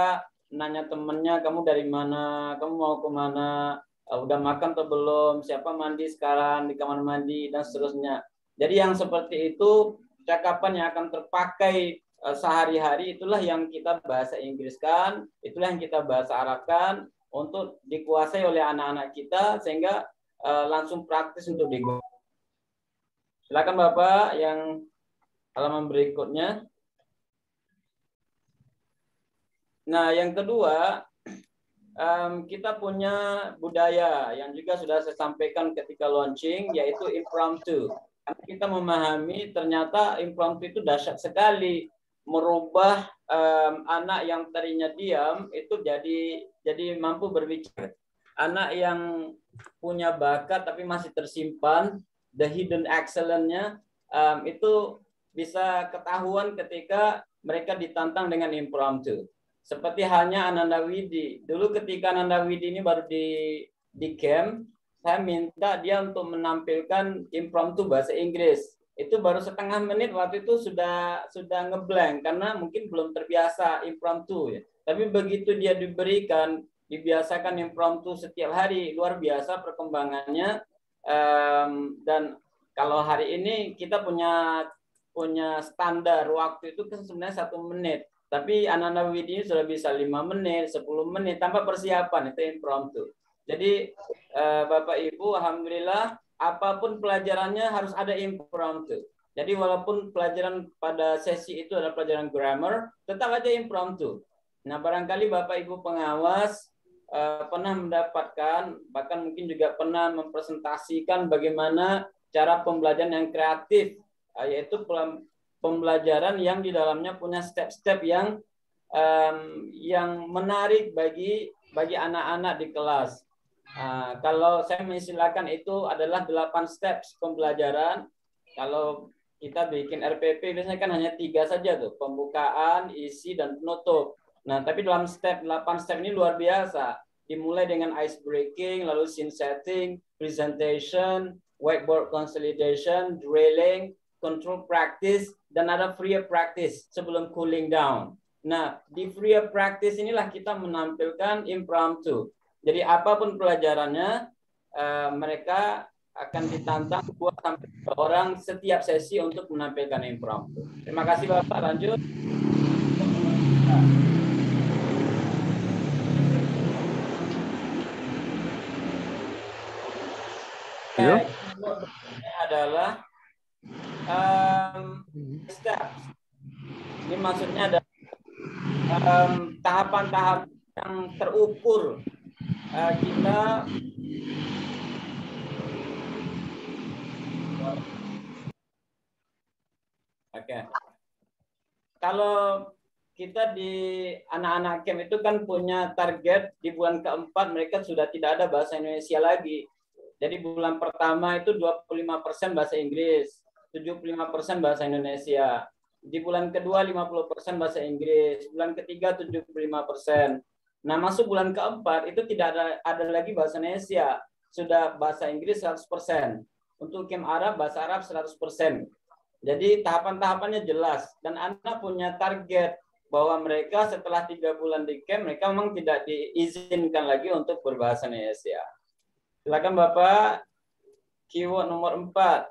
nanya temennya, kamu dari mana, kamu mau kemana, udah makan atau belum, siapa mandi sekarang di kamar mandi, dan seterusnya. Jadi yang seperti itu percakapan yang akan terpakai sehari-hari itulah yang kita bahasa Inggriskan, itulah yang kita bahasa Arabkan untuk dikuasai oleh anak-anak kita sehingga langsung praktis untuk digunakan. Silakan Bapak yang halaman berikutnya. Nah, yang kedua, kita punya budaya yang juga sudah saya sampaikan ketika launching, yaitu impromptu. Karena kita memahami ternyata impromptu itu dahsyat sekali, merubah anak yang tadinya diam itu jadi mampu berbicara. Anak yang punya bakat tapi masih tersimpan, the hidden excellence-nya itu bisa ketahuan ketika mereka ditantang dengan impromptu. Seperti halnya Ananda Widi. Dulu ketika Ananda Widi ini baru di camp, saya minta dia untuk menampilkan impromptu bahasa Inggris. Itu baru setengah menit, waktu itu sudah ngeblank karena mungkin belum terbiasa impromptu ya. Tapi begitu dia dibiasakan impromptu setiap hari, luar biasa perkembangannya. Dan kalau hari ini kita punya standar waktu itu kan sebenarnya 1 menit. Tapi Ananda Widi ini sudah bisa 5 menit, 10 menit tanpa persiapan, itu impromptu. Jadi Bapak Ibu, alhamdulillah apapun pelajarannya harus ada impromptu. Jadi walaupun pelajaran pada sesi itu adalah pelajaran grammar, tetap aja impromptu. Nah, barangkali Bapak Ibu pengawas pernah mendapatkan, bahkan mungkin juga pernah mempresentasikan bagaimana cara pembelajaran yang kreatif, yaitu pembelajaran yang di dalamnya punya step-step yang menarik bagi anak-anak di kelas. Kalau saya mengistilahkan itu adalah 8 steps pembelajaran. Kalau kita bikin RPP biasanya kan hanya 3 saja tuh, pembukaan, isi, dan penutup. Nah, tapi dalam 8 step ini luar biasa. Dimulai dengan ice breaking, lalu scene setting, presentation, whiteboard consolidation, drilling, control practice, dan ada free practice sebelum cooling down. Nah, di free practice inilah kita menampilkan impromptu. Jadi apapun pelajarannya, mereka akan ditantang 2-3 orang setiap sesi untuk menampilkan impromptu. Terima kasih Bapak, lanjut. Ini adalah steps. Ini maksudnya ada tahapan-tahapan yang terukur kita Kalau kita di anak-anak camp itu kan punya target di bulan keempat mereka sudah tidak ada bahasa Indonesia lagi. Jadi bulan pertama itu 25% bahasa Inggris, 75% bahasa Indonesia. Di bulan kedua 50% bahasa Inggris, bulan ketiga 75%. Nah, masuk bulan keempat itu tidak ada lagi bahasa Indonesia, sudah bahasa Inggris 100%. Untuk camp Arab, bahasa Arab 100%. Jadi tahapan-tahapannya jelas dan anak punya target bahwa mereka setelah 3 bulan di camp mereka memang tidak diizinkan lagi untuk berbahasa Indonesia. Silakan Bapak, keyword nomor 4.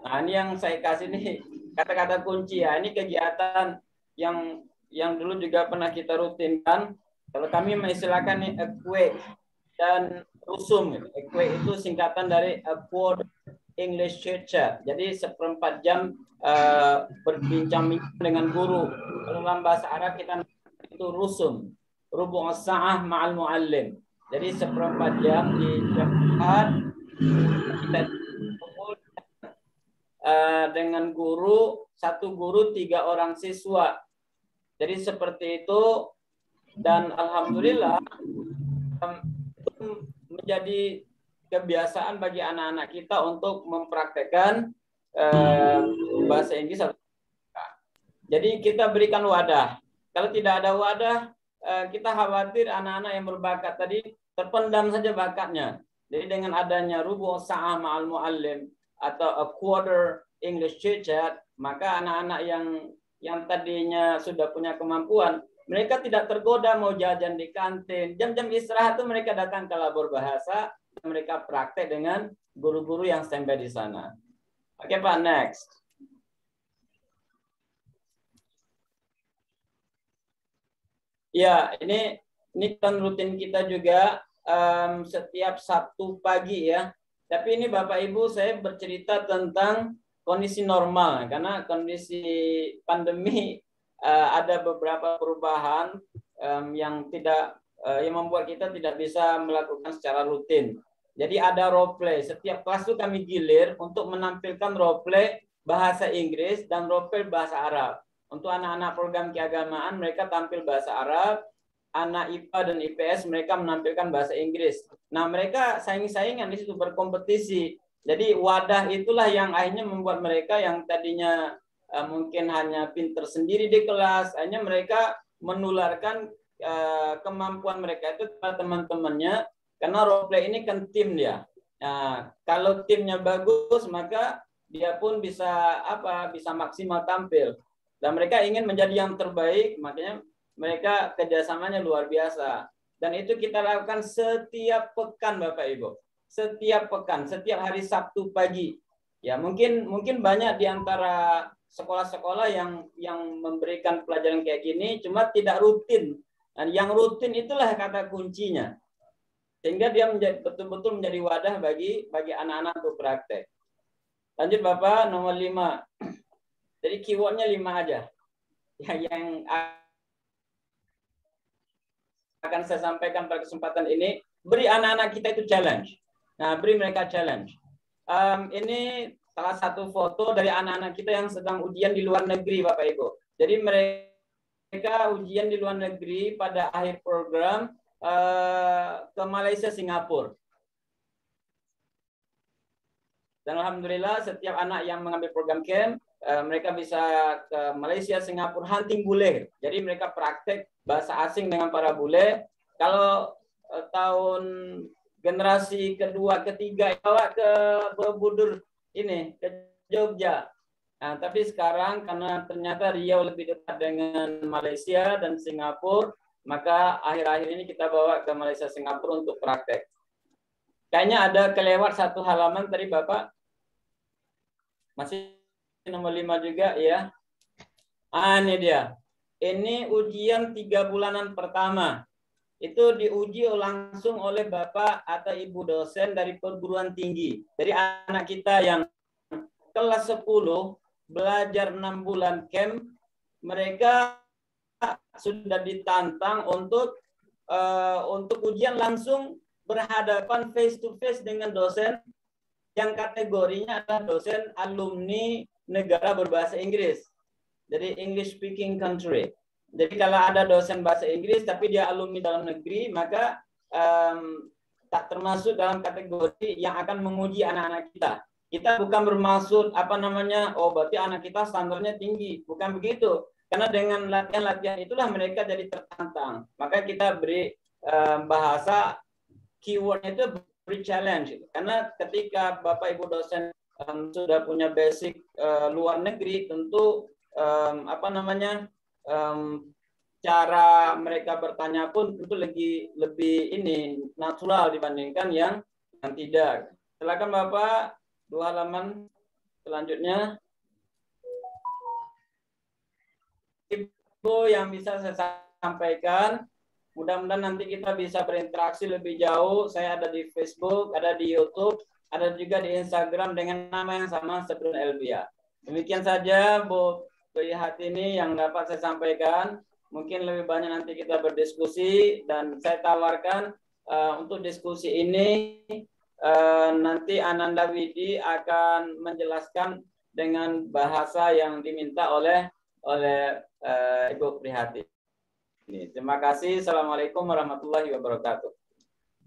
Nah, ini yang saya kasih nih kata-kata kunci ya. Ini kegiatan yang dulu juga pernah kita rutinkan. Kalau kami mengistilahkan ini equate dan rusum. Equate itu singkatan dari Upward English Chit Chat. Jadi 1/4 jam berbincang-bincang dengan guru. Kalau dalam bahasa Arab kita itu rusum. Rubu' as-sa'ah ma'al mu'allim. Jadi 1/4 jam di jam 4 kita dengan guru, 1 guru 3 orang siswa. Jadi seperti itu dan alhamdulillah itu menjadi kebiasaan bagi anak-anak kita untuk mempraktekkan bahasa Inggris. Jadi kita berikan wadah. Kalau tidak ada wadah, kita khawatir anak-anak yang berbakat tadi terpendam saja bakatnya. Jadi dengan adanya rubu' sa'ah ma'al mu'allim atau a quarter English Chit Chat, maka anak-anak yang tadinya sudah punya kemampuan, mereka tidak tergoda mau jajan di kantin. Jam-jam istirahat itu mereka datang ke labor bahasa, mereka praktek dengan guru-guru yang standby di sana. Oke Pak, next. Ya, ini kan rutin kita juga setiap Sabtu pagi ya. Tapi ini Bapak Ibu saya bercerita tentang kondisi normal karena kondisi pandemi ada beberapa perubahan yang yang membuat kita tidak bisa melakukan secara rutin. Jadi ada role play. Setiap kelas itu kami gilir untuk menampilkan role play bahasa Inggris dan role play bahasa Arab. Untuk anak-anak program keagamaan mereka tampil bahasa Arab, anak IPA dan IPS mereka menampilkan bahasa Inggris. Nah, mereka saing-saingan di situ, berkompetisi. Jadi wadah itulah yang akhirnya membuat mereka yang tadinya mungkin hanya pinter sendiri di kelas, akhirnya mereka menularkan kemampuan mereka itu kepada teman-temannya, karena role play ini kan tim dia. Nah, kalau timnya bagus maka dia pun bisa bisa maksimal tampil. Dan mereka ingin menjadi yang terbaik, makanya mereka kerjasamanya luar biasa. Dan itu kita lakukan setiap pekan Bapak Ibu. Setiap pekan, setiap hari Sabtu pagi. Ya, mungkin banyak di antara sekolah-sekolah yang memberikan pelajaran kayak gini, cuma tidak rutin. Dan yang rutin itulah kata kuncinya. Sehingga dia betul-betul menjadi wadah bagi anak-anak untuk praktek. Lanjut Bapak, nomor 5. Jadi keywordnya 5 aja. Yang akan saya sampaikan pada kesempatan ini, beri anak-anak kita itu challenge. Nah, beri mereka challenge. Ini salah satu foto dari anak-anak kita yang sedang ujian di luar negeri, Bapak Ibu. Jadi mereka ujian di luar negeri pada akhir program ke Malaysia, Singapura. Dan alhamdulillah setiap anak yang mengambil program camp, mereka bisa ke Malaysia, Singapura, hunting bule. Jadi mereka praktek bahasa asing dengan para bule. Kalau tahun generasi kedua, ketiga, bawa ke Borobudur ini, ke Jogja. Nah, tapi sekarang karena ternyata Riau lebih dekat dengan Malaysia dan Singapura, maka akhir-akhir ini kita bawa ke Malaysia, Singapura untuk praktek. Kayaknya ada kelewat satu halaman tadi Bapak. Masih nomor 5 juga ya. Ini dia. Ini ujian 3 bulanan pertama. Itu diuji langsung oleh Bapak atau Ibu dosen dari perguruan tinggi. Jadi anak kita yang kelas 10 belajar 6 bulan camp, mereka sudah ditantang untuk ujian langsung berhadapan face to face dengan dosen yang kategorinya adalah dosen alumni negara berbahasa Inggris. Jadi English speaking country. Jadi kalau ada dosen bahasa Inggris tapi dia alumni dalam negeri, maka tak termasuk dalam kategori yang akan menguji anak-anak kita. Kita bukan bermaksud berarti anak kita standarnya tinggi, bukan begitu. Karena dengan latihan-latihan itulah mereka jadi tertantang. Maka kita beri bahasa keywordnya itu beri challenge. Karena ketika Bapak Ibu dosen sudah punya basic luar negeri, tentu cara mereka bertanya pun tentu lebih natural dibandingkan yang tidak. Silakan Bapak, 2 halaman selanjutnya. Itu yang bisa saya sampaikan. Mudah-mudahan nanti kita bisa berinteraksi lebih jauh. Saya ada di Facebook, ada di YouTube, ada juga di Instagram dengan nama yang sama, Sabrun Elvia. Demikian saja Bu Prihatini yang dapat saya sampaikan. Mungkin lebih banyak nanti kita berdiskusi, dan saya tawarkan untuk diskusi ini nanti Ananda Widi akan menjelaskan dengan bahasa yang diminta oleh Ibu Prihatini. Terima kasih. Assalamualaikum warahmatullahi wabarakatuh.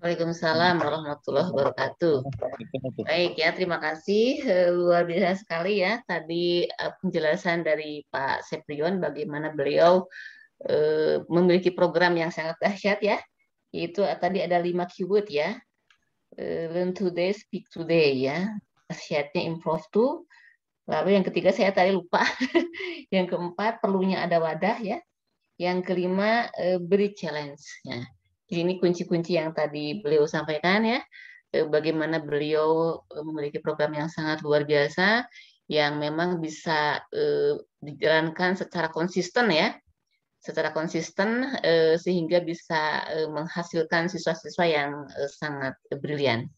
Waalaikumsalam warahmatullahi wabarakatuh. Baik ya, terima kasih. Luar biasa sekali ya tadi penjelasan dari Pak Seprion bagaimana beliau memiliki program yang sangat dahsyat ya. Yaitu tadi ada 5 keyword ya. Learn today, speak today ya. Dahsyatnya improve to. Lalu yang ketiga saya tadi lupa. Yang keempat perlunya ada wadah ya. Yang kelima beri challenge. Ya. Jadi ini kunci-kunci yang tadi beliau sampaikan ya. bagaimana beliau memiliki program yang sangat luar biasa yang memang bisa dijalankan secara konsisten ya, sehingga bisa menghasilkan siswa-siswa yang sangat brilian.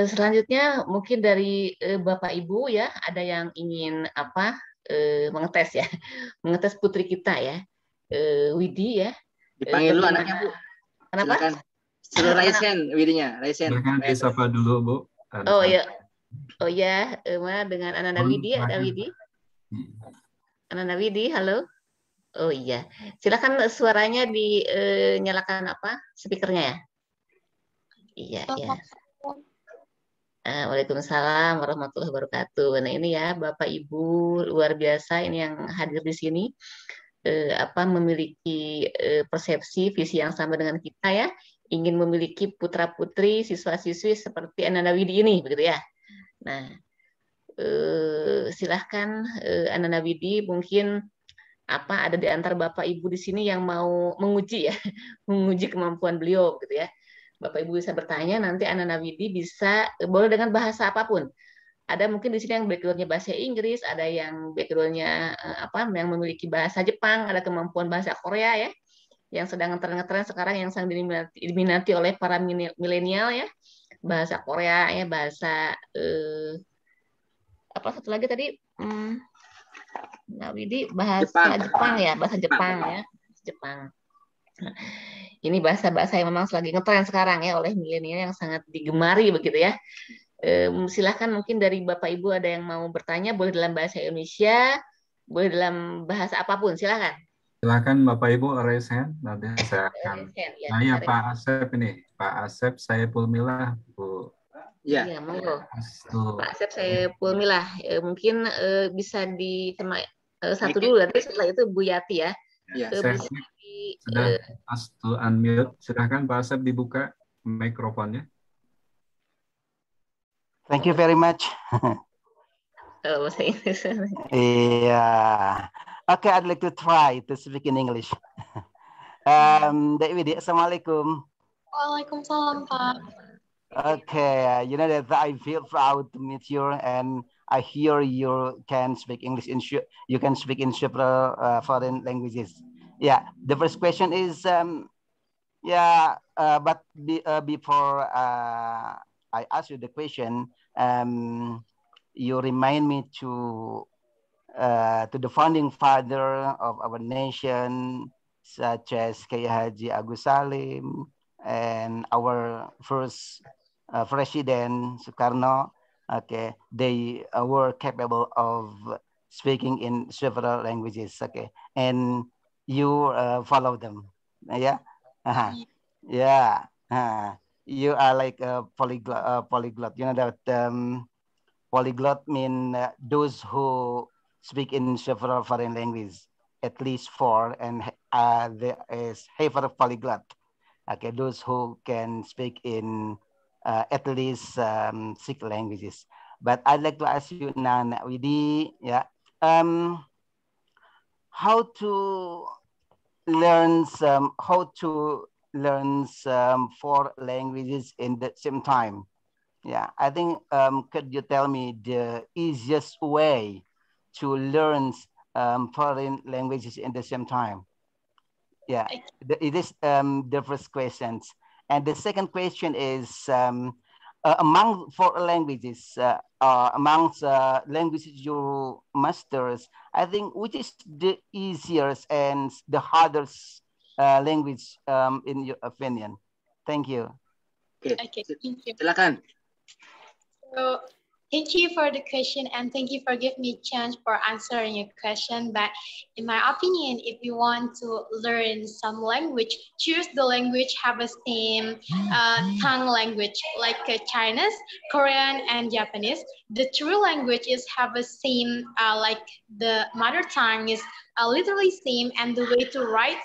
Selanjutnya mungkin dari Bapak Ibu ya, ada yang ingin mengetes ya, mengetes putri kita ya, Widi ya. Dipanggil dulu anaknya, Bu. Kenapa? Silakan. Suruh Raisen Widinya, Raisen. Silakan disapa dulu, Bu. Oh iya. Oh ya, mana dengan Ananda Widi? Ada Widi? Ananda Widi, halo. Oh iya. Silakan suaranya dinyalakan speakernya ya. Iya, iya. Waalaikumsalam warahmatullahi wabarakatuh. Nah ini ya Bapak Ibu luar biasa ini yang hadir di sini memiliki persepsi visi yang sama dengan kita ya, ingin memiliki putra putri siswa-siswi seperti Ananda Widi ini begitu ya. Nah silahkan Ananda Widi, mungkin ada di antara Bapak Ibu di sini yang mau menguji ya, menguji kemampuan beliau gitu ya. Bapak Ibu bisa bertanya, nanti Ananda Widi bisa boleh dengan bahasa apapun. Ada mungkin di sini yang background-nya bahasa Inggris, ada yang background-nya yang memiliki bahasa Jepang, ada kemampuan bahasa Korea ya, yang sedang ngetren-ngetren sekarang, yang sedang diminati oleh para milenial ya, bahasa Korea ya, bahasa satu lagi tadi, Widi bahasa Jepang ya, bahasa Jepang ya, Jepang. Nah, ini bahasa-bahasa yang memang lagi ngetren sekarang ya oleh milenial yang sangat digemari begitu ya. Silahkan mungkin dari Bapak Ibu ada yang mau bertanya, boleh dalam bahasa Indonesia, boleh dalam bahasa apapun, silahkan. Silakan Bapak Ibu raise hand, nanti saya akan. Ya, Pak Asep ini, Pak Asep Saiful Milah, Bu. Iya, monggo. Pak Asep Saiful Milah, mungkin bisa satu dulu, nanti setelah itu Bu Yati ya. Sudah ask to unmute, silahkan Pak Asep dibuka mikrofonnya. Thank you very much. Yeah. Okay, I'd like to try to speak in English. Widi, Assalamualaikum. Waalaikumsalam, Pak. Okay, you know that I feel proud to meet you, and I hear you can speak English. You can speak in several foreign languages. Yeah, the first question is, before I ask you the question, you remind me to the founding father of our nation, such as Kiai Haji Agus Salim and our first president Sukarno. Okay, they were capable of speaking in several languages. Okay, and you follow them. Yeah, yeah. You are like a polyglot. You know that polyglot mean those who speak in several foreign languages, at least 4, and there is hyper polyglot. Okay, those who can speak in at least 6 languages. But I'd like to ask you now, Widi, yeah, how to learn 4 languages in the same time. Yeah, I think, could you tell me the easiest way to learn foreign languages in the same time? Yeah, it is the first question. And the second question is, among 4 languages, amongst languages you masters, I think which is the easiest and the hardest language in your opinion? Thank you. Okay, thank you. Silakan. So, thank you for the question, and thank you for giving me a chance for answering your question. But in my opinion, if you want to learn some language, choose the language have a same tongue language, like Chinese, Korean, and Japanese. The true languages have a same, like the mother tongue is literally same, and the way to write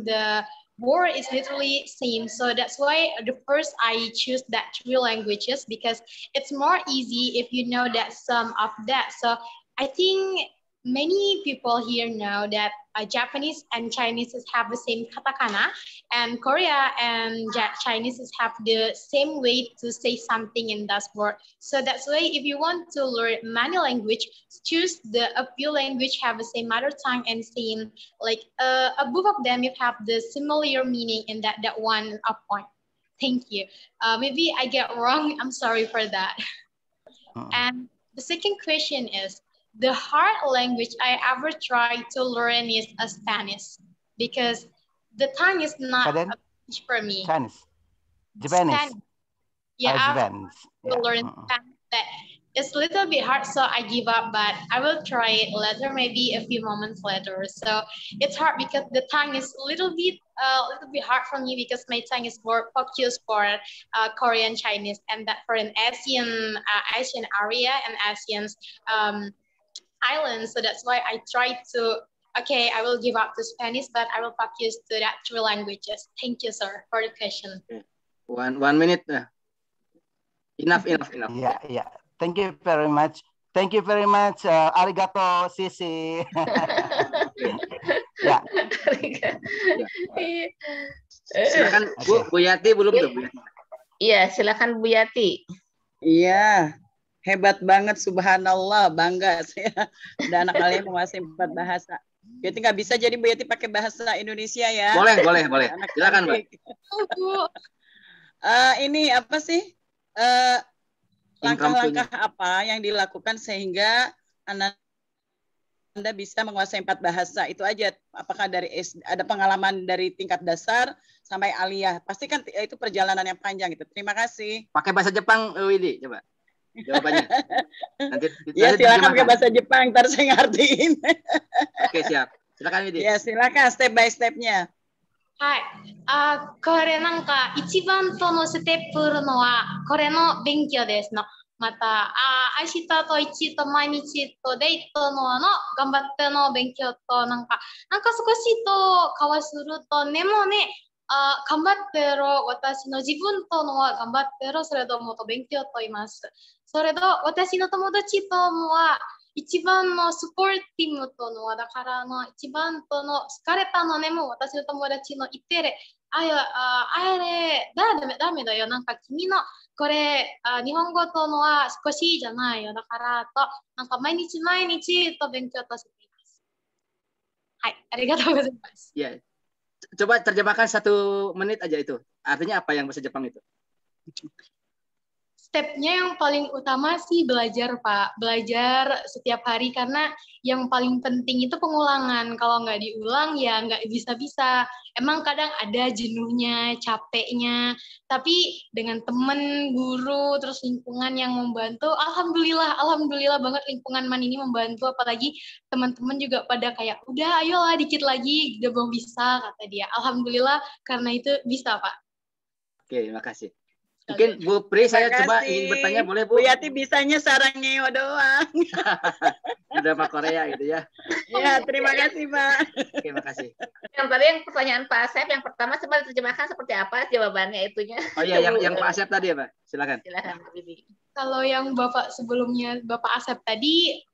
the word is literally same. So that's why the first I choose that 3 languages, because it's more easy if you know that some of that. So I think many people here know that Japanese and Chinese have the same katakana, and Korea and Chinese have the same way to say something in that word. So that's why if you want to learn many language, choose a few language have the same mother tongue and same, like both of them you have the similar meaning in that one point. Thank you. Maybe I get wrong. I'm sorry for that. And the second question is, the hard language I ever tried to learn is Spanish, because the tongue is not a language for me. Chinese. Japanese. Spanish. Yeah, I will learn Spanish, but it's a little bit hard, so I give up, but I will try it later, maybe a few moments later. So it's hard because the tongue is a little bit hard for me, because my tongue is more focused for Korean, Chinese, and that for an Asian area and Asian islands. So that's why I try to, okay, I will give up to Spanish, but I will focus to that 3 languages. Thank you, sir, for the question. Okay. One minute. Enough. Yeah. Thank you very much. Thank you very much. Arigato, Sisi. Ya. Silakan Bu Yati, belum tuh Bu Yati. Iya, silakan Bu Yati. Iya, hebat banget, subhanallah, bangga saya. Ada anak kalian menguasai 4 bahasa. Yati nggak bisa jadi Bu Yati pakai bahasa Indonesia ya? Boleh. Silakan Mbak. Ini apa sih? Langkah-langkah apa yang dilakukan sehingga Anda bisa menguasai 4 bahasa? Itu aja. Apakah dari ada pengalaman dari tingkat dasar sampai aliyah? Pasti kan itu perjalanan yang panjang itu. Terima kasih. Pakai bahasa Jepang, Widi, coba. Jawabannya. Nanti silakan pakai bahasa Jepang, ntar saya ngertiin. Oke, siap. Silakan Widi. Ya, silakan step by step-nya. はい。これなんか一番とのステップのはこれの勉強ですの。また明日と1と毎日とデイトの頑張っての勉強となんか少しと交わするとでもね頑張ってろ私の自分とのは頑張ってろそれともと勉強と言います。それと私の友達ともは一番のスポーティムとのはだから一番との疲れたのねも私の友達の言ってるあれダメだよなんか君のこれ日本語とのは少しじゃないよだからとなんか毎日と勉強としています。はい、ありがとうございます。Ya, coba terjemahkan 1 menit aja itu. Artinya apa yang bahasa Jepang itu? Stepnya yang paling utama sih belajar, Pak. Belajar setiap hari karena yang paling penting itu pengulangan. Kalau nggak diulang ya nggak bisa-bisa. Emang kadang ada jenuhnya, capeknya. Tapi dengan teman, guru, terus lingkungan yang membantu, alhamdulillah banget lingkungan MAN ini membantu. Apalagi teman-teman juga pada kayak, udah ayolah dikit lagi, udah belum bisa, kata dia. Alhamdulillah karena itu bisa, Pak. Oke, terima kasih. Mungkin Bu Pri, saya coba ingin bertanya, boleh Bu? Bu Yati bisanya sarangnya doang. Udah Pak Korea gitu ya. Ya, terima kasih Pak. Oke, terima kasih. Yang tadi yang pertanyaan Pak Asep, yang pertama coba diterjemahkan seperti apa jawabannya itunya. Oh iya, yang Pak Asep tadi ya Pak, silakan. Silakan Pak Bibi. Kalau yang Bapak sebelumnya, Bapak Asep tadi,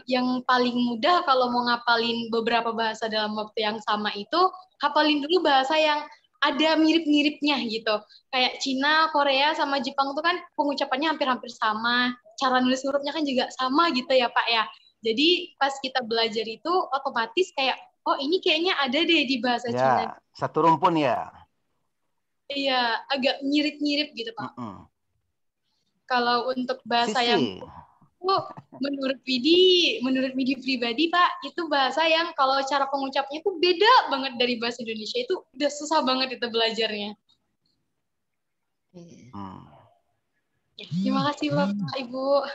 yang paling mudah kalau mau ngapalin beberapa bahasa dalam waktu yang sama itu, hafalin dulu bahasa yang ada mirip-miripnya gitu. Kayak Cina, Korea, sama Jepang itu kan pengucapannya hampir-hampir sama. Cara nulis hurufnya kan juga sama gitu ya Pak ya. Jadi pas kita belajar itu otomatis kayak, oh ini kayaknya ada deh di bahasa Cina. Satu rumpun ya. Iya, agak mirip-mirip gitu Pak. Kalau untuk bahasa yang menurut Widi pribadi Pak, itu bahasa yang kalau cara pengucapnya itu beda banget dari bahasa Indonesia. Itu udah susah banget itu belajarnya. Terima kasih Bapak Ibu.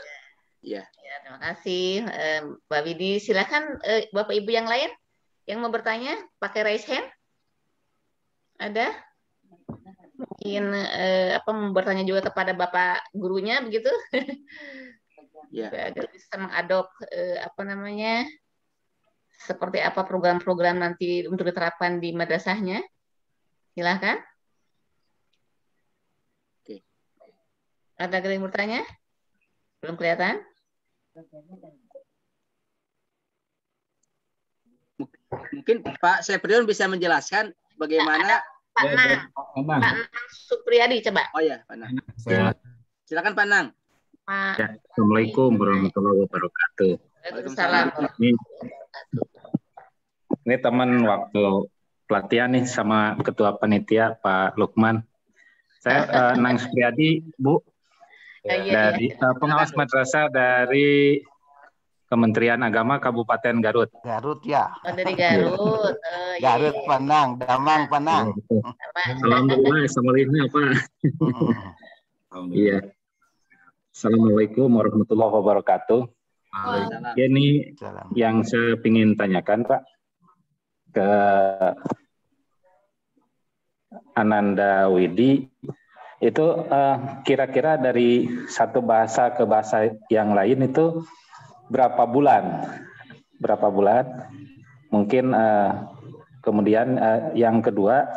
Ya, terima kasih Mbak Widi. Silakan Bapak Ibu yang lain yang mau bertanya pakai raise hand. Ada? Mungkin mau bertanya juga kepada Bapak gurunya begitu. Ya. Agar bisa mengadop seperti apa program-program nanti untuk diterapkan di madrasahnya. Silakan. Oke. Ada yang bertanya? Belum kelihatan? Mungkin Pak Seprion bisa menjelaskan bagaimana Pak Nang Supriyadi coba. Oh ya, Pak Nang. Silakan Pak Nang. Ya, Assalamualaikum warahmatullahi wabarakatuh. Waalaikumsalam. Ini teman waktu pelatihan nih sama Ketua Panitia Pak Lukman. Saya Nang Supriyadi, Bu. Dari pengawas madrasah dari Kementerian Agama Kabupaten Garut. Garut ya. Oh, dari Garut. Garut, Panang, Damang, Panang. Alhamdulillah, Assalamualaikum Pak. Iya. Assalamualaikum warahmatullahi wabarakatuh. Ini yang saya ingin tanyakan Pak ke Ananda Widi. Itu kira-kira dari satu bahasa ke bahasa yang lain itu berapa bulan? Berapa bulan? Mungkin kemudian yang kedua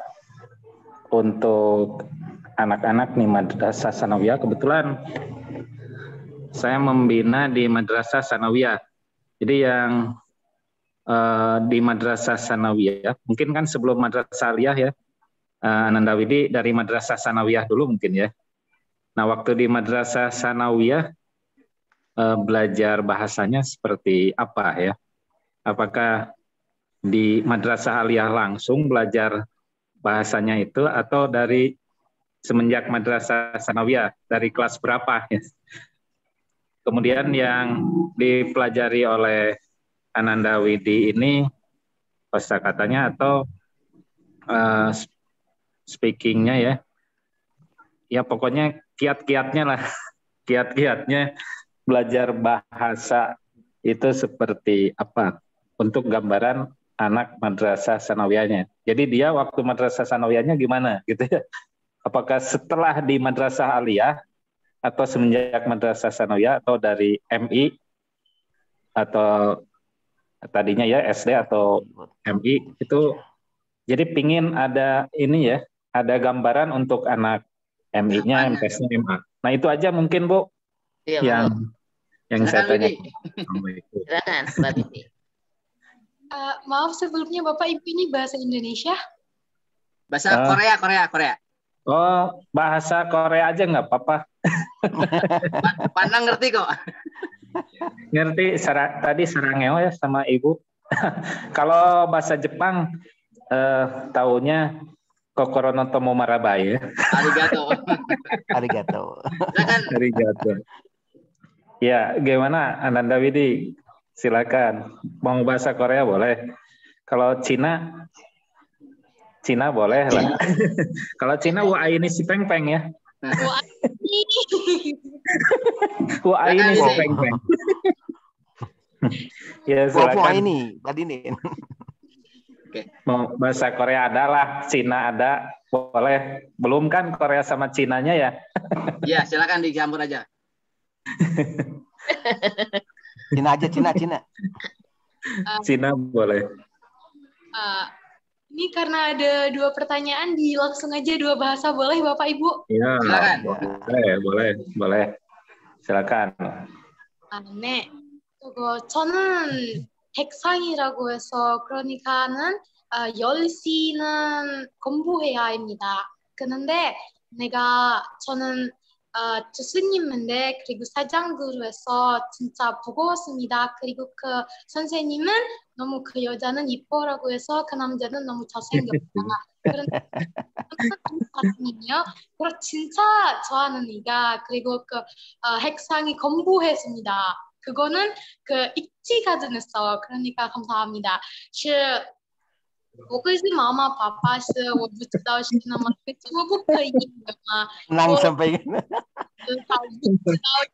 untuk anak-anak nih Madrasah Sanawiyah, kebetulan saya membina di Madrasah Sanawiyah. Jadi yang di Madrasah Sanawiyah, mungkin kan sebelum Madrasah Aliyah ya, Ananda Widi dari Madrasah Sanawiyah dulu mungkin ya. Nah waktu di Madrasah Sanawiyah belajar bahasanya seperti apa ya? Apakah di Madrasah Aliyah langsung belajar bahasanya itu atau dari semenjak Madrasah Sanawiyah dari kelas berapa? Ya? Kemudian yang dipelajari oleh Ananda Widi ini kosakatanya atau speakingnya ya? Ya pokoknya kiat-kiatnya lah, kiat-kiatnya belajar bahasa itu seperti apa untuk gambaran anak Madrasah Sanawiyahnya. Jadi dia waktu Madrasah Sanawiyahnya gimana gitu ya? Apakah setelah di Madrasah Aliyah atau semenjak Madrasah Sanawiyah atau dari MI atau tadinya ya SD atau MI itu jadi pingin ada ini ya, ada gambaran untuk anak MI-nya, MTS-nya, MA. Nah itu aja mungkin Bu yang saya tanya. Silakan, Mbak Bibi. Maaf sebelumnya Bapak Ibu ini bahasa Indonesia? Bahasa Korea. Oh, bahasa Korea aja nggak apa-apa. Pandang ngerti kok. Ngerti, tadi sarangeo ya sama Ibu. Kalau bahasa Jepang, taunya Kokoro no Tomo Marabai ya. Arigato. Arigato. Ya, gimana Ananda Widi? Silakan. Mau bahasa Korea boleh. Kalau Cina boleh lah. Kalau Cina wa ini si peng-peng ya. Wa ini si peng-peng. Ya, silakan. Ini, Badinin. Mau bahasa Korea ada lah, Cina ada, boleh. Belum kan Korea sama Cinanya ya? Iya, silakan dicampur aja. Cina aja, Cina. Cina boleh. Ini karena ada dua pertanyaan, langsung aja dua bahasa boleh Bapak Ibu? Iya, silakan. Boleh. Silakan. 네, 저는 백상이라고 해서 그러니까는 10시는 공부해야 합니다. 그런데 저는 교수님인데 그리고 사장으로 해서 진짜 버거웠습니다. 그리고 그 선생님은 너무 그 여자는 이뻐라고 해서 그 남자는 너무 잘생겼다. 그런데 그리고 진짜 좋아하는 이가 그리고 그 핵상이 공부했습니다. 그거는 그 익지가 됐어. 그러니까 감사합니다. 我是妈妈爸爸是我不知道是那么我不可以的嘛，我不知道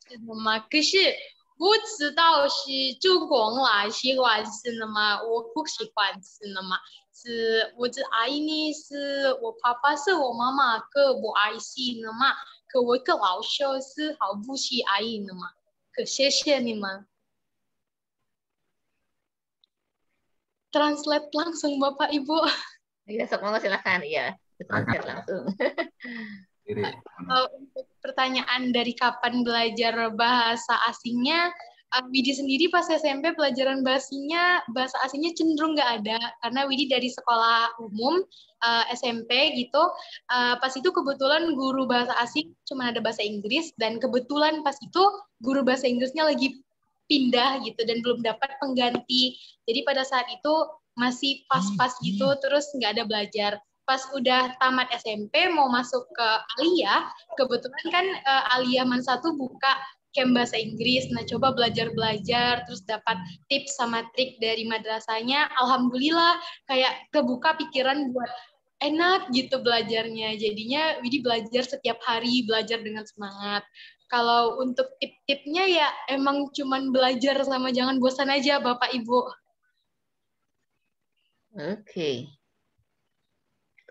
是的嘛，可是我知道是中国人喜欢吃的嘛，我不喜欢吃的嘛，是我的爱你是我爸爸是我妈妈可不爱惜的嘛，可我跟老师是好不喜爱的嘛，可谢谢你们。 Translate langsung Bapak Ibu. Iya, semoga silakan ya. Translate langsung. Untuk pertanyaan dari kapan belajar bahasa asingnya, Widi sendiri pas SMP pelajaran bahasa asingnya cenderung nggak ada, karena Widi dari sekolah umum SMP gitu. Pas itu kebetulan guru bahasa asing cuma ada bahasa Inggris, dan kebetulan pas itu guru bahasa Inggrisnya lagi pindah gitu dan belum dapat pengganti. Jadi pada saat itu masih pas-pas gitu, terus nggak ada belajar. Pas udah tamat SMP mau masuk ke Aliyah, kebetulan kan Aliyah Man 1 buka camp bahasa Inggris. Nah, coba belajar-belajar, terus dapat tips sama trik dari madrasahnya. Alhamdulillah kayak kebuka pikiran buat enak gitu belajarnya. Jadinya Widi belajar setiap hari, belajar dengan semangat. Kalau untuk tip-tipnya ya emang cuman belajar sama jangan bosan aja Bapak Ibu. Oke.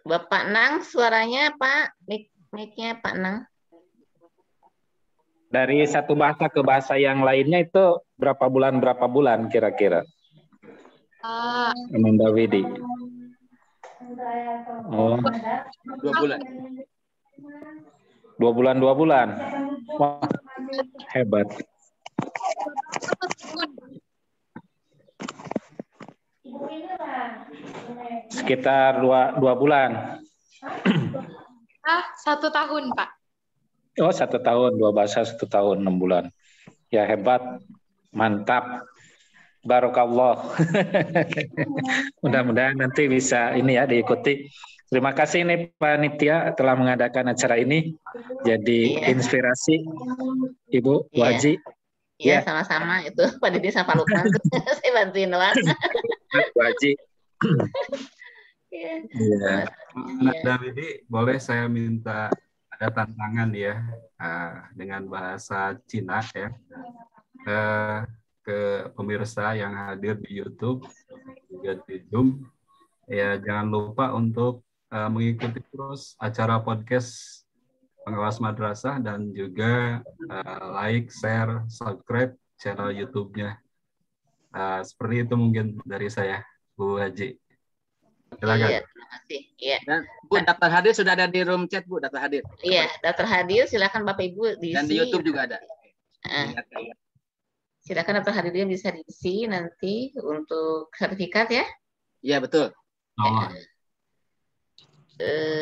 Bapak Nang, suaranya Pak, mic-nya Pak Nang. Dari satu bahasa ke bahasa yang lainnya itu berapa bulan kira-kira? Ananda Widi. Oh. 2 bulan. 2 bulan. Wah, hebat. Sekitar 2 bulan. 1 tahun, Pak. Oh, 1 tahun, 2 bahasa 1 tahun, 6 bulan. Ya, hebat. Mantap. Barokallah. Mudah-mudahan nanti bisa ini ya diikuti. Terima kasih nih Panitia telah mengadakan acara ini. Jadi inspirasi Ibu Bu Haji. Iya, sama-sama itu Pak Didi sama Pak Lukman. Saya bantuin doang. Bu Haji. Iya. Ananda Widi, boleh saya minta ada tantangan ya dengan bahasa Cina ya ke pemirsa yang hadir di YouTube juga di Zoom. Ya, jangan lupa untuk mengikuti terus acara podcast Pengawas Madrasah dan juga like, share, subscribe channel YouTube-nya. Seperti itu mungkin dari saya, Bu Haji. Silakan. Iya, terima kasih. Iya. Dan Bu, daftar hadir sudah ada di room chat, Bu, daftar hadir. Iya, daftar hadir silakan Bapak Ibu diisi. Dan di YouTube juga ada. Silakan daftar hadirnya bisa diisi nanti untuk sertifikat ya. Iya, betul.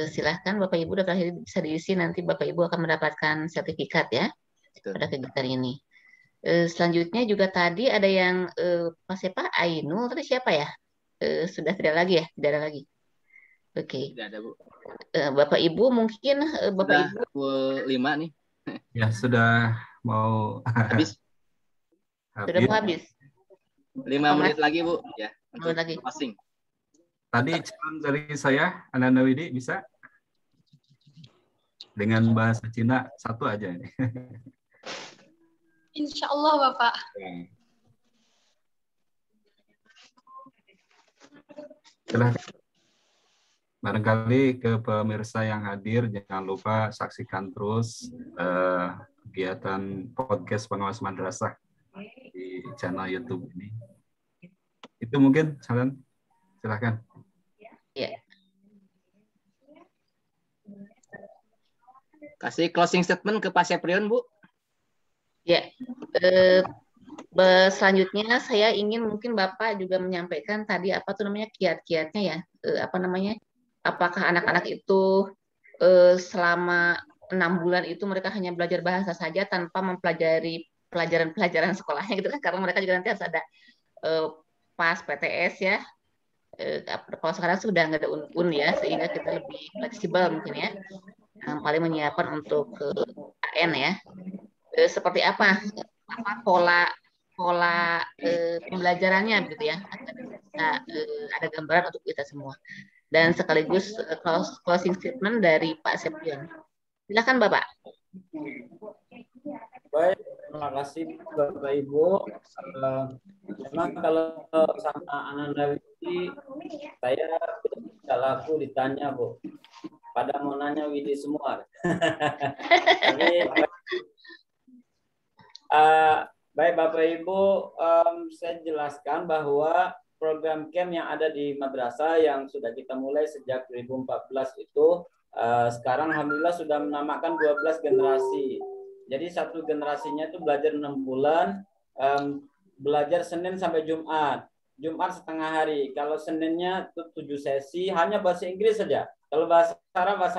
Silahkan Bapak Ibu daftar hadir bisa diisi, nanti Bapak Ibu akan mendapatkan sertifikat ya pada kegiatan ini. Selanjutnya juga tadi ada yang Pak siapa? Ainul tadi siapa ya? Sudah tidak lagi ya? Tidak ada lagi. Oke. Tidak ada, Bu. Bapak Ibu mungkin Bapak Ibu 5 nih. Ya, sudah mau habis. Sudah mau habis. 5 menit lagi, Bu. Ya. Menit lagi. Passing. Tadi calon dari saya, Ananda Widi, bisa? Dengan bahasa Cina, 1 aja ini. Insya Allah, Bapak. Silahkan. Barangkali ke pemirsa yang hadir, jangan lupa saksikan terus kegiatan podcast Pengawas Madrasah di channel YouTube ini. Itu mungkin, silahkan. Ya. Kasih closing statement ke Pak Seprion, Bu. Ya. Selanjutnya saya ingin mungkin Bapak juga menyampaikan tadi apa tuh namanya kiat-kiatnya ya. Apa namanya? Apakah anak-anak itu selama 6 bulan itu mereka hanya belajar bahasa saja tanpa mempelajari pelajaran-pelajaran sekolahnya gitu kan, karena mereka juga nanti harus ada pas PTS ya. Kalau sekarang sudah nggak ada UN ya, sehingga kita lebih fleksibel mungkin ya. Yang paling menyiapkan untuk AN ya. Seperti apa pola pembelajarannya gitu ya, agar bisa ada gambaran untuk kita semua. Dan sekaligus closing statement dari Pak Seprion. Silakan Bapak. Baik, terima kasih Bapak Ibu. Memang kalau sama Ananda Widi, saya tidak laku ditanya, Bu. Pada mau nanya Widi semua. Baik Bapak Ibu, saya jelaskan bahwa program camp yang ada di madrasah yang sudah kita mulai sejak 2014 itu sekarang alhamdulillah sudah menamakan 12 generasi. Jadi satu generasinya itu belajar 6 bulan, belajar Senin sampai Jumat. Jumat setengah hari. Kalau Seninnya itu 7 sesi, hanya bahasa Inggris saja. Kalau bahasa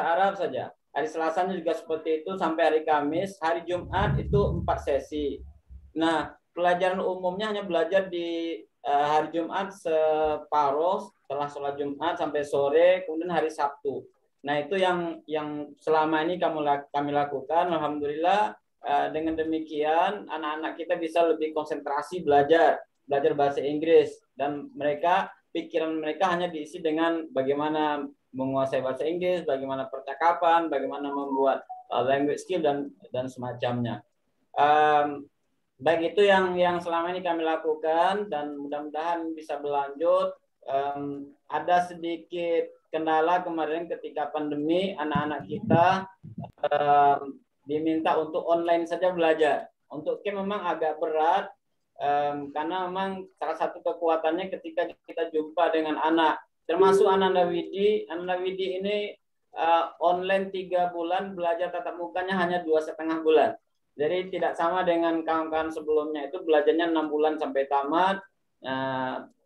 Arab saja. Hari Selasanya juga seperti itu sampai hari Kamis. Hari Jumat itu 4 sesi. Nah, pelajaran umumnya hanya belajar di hari Jumat separuh setelah sholat Jumat sampai sore, kemudian hari Sabtu. Nah, itu yang selama ini kami lakukan. Alhamdulillah, dengan demikian anak-anak kita bisa lebih konsentrasi belajar bahasa Inggris, dan pikiran mereka hanya diisi dengan bagaimana menguasai bahasa Inggris, bagaimana percakapan, bagaimana membuat language skill dan semacamnya. Baik, itu yang selama ini kami lakukan, dan mudah-mudahan bisa berlanjut. Ada sedikit kendala kemarin ketika pandemi, anak-anak kita diminta untuk online saja belajar. Untuk camp memang agak berat, karena memang salah satu kekuatannya ketika kita jumpa dengan anak, termasuk Ananda Widi. Ananda Widi ini online 3 bulan, belajar tatap mukanya hanya 2,5 bulan. Jadi tidak sama dengan kawan-kawan sebelumnya, itu belajarnya 6 bulan sampai tamat.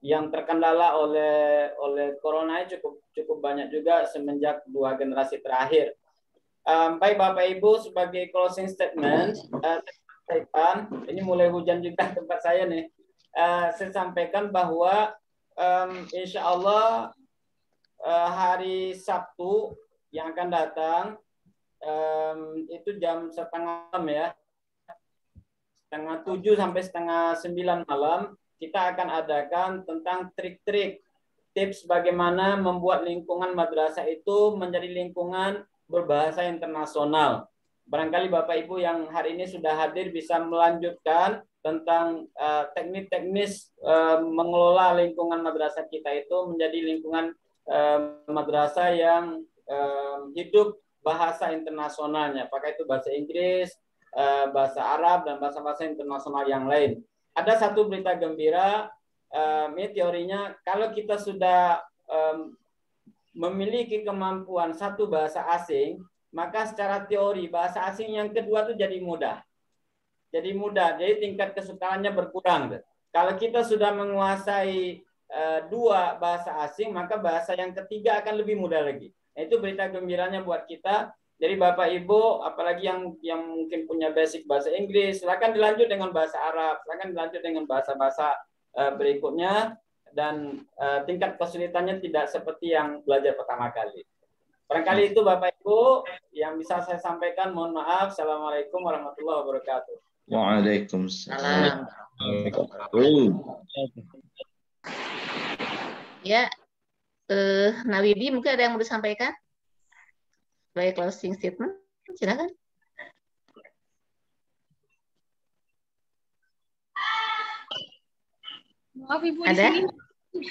Yang terkendala oleh corona cukup banyak juga semenjak 2 generasi terakhir. Baik Bapak Ibu, sebagai closing statement, saya sampaikan, ini mulai hujan juga tempat saya nih. Saya sampaikan bahwa insya Allah hari Sabtu yang akan datang itu jam 6:30 ya, 6:30 sampai 8:30 malam, kita akan adakan tentang trik-trik tips bagaimana membuat lingkungan madrasah itu menjadi lingkungan berbahasa internasional. Barangkali Bapak Ibu yang hari ini sudah hadir bisa melanjutkan tentang teknik-teknis mengelola lingkungan madrasah kita itu menjadi lingkungan madrasah yang hidup bahasa internasionalnya, apakah itu bahasa Inggris, bahasa Arab, dan bahasa-bahasa internasional yang lain. Ada satu berita gembira, ini teorinya, kalau kita sudah memiliki kemampuan satu bahasa asing, maka secara teori bahasa asing yang kedua itu jadi mudah. Jadi tingkat kesukaannya berkurang. Kalau kita sudah menguasai 2 bahasa asing, maka bahasa yang ketiga akan lebih mudah lagi. Nah, itu berita gembiranya buat kita. Jadi Bapak Ibu, apalagi yang mungkin punya basic bahasa Inggris, silakan dilanjut dengan bahasa Arab, silakan dilanjut dengan bahasa-bahasa berikutnya, dan tingkat kesulitannya tidak seperti yang belajar pertama kali. Barangkali itu Bapak Ibu yang bisa saya sampaikan. Mohon maaf. Assalamualaikum warahmatullahi wabarakatuh. Waalaikumsalam. Ya, Nawidi mungkin ada yang mau disampaikan sebagai closing statement, silakan. Maaf Ibu, ada? Di sini.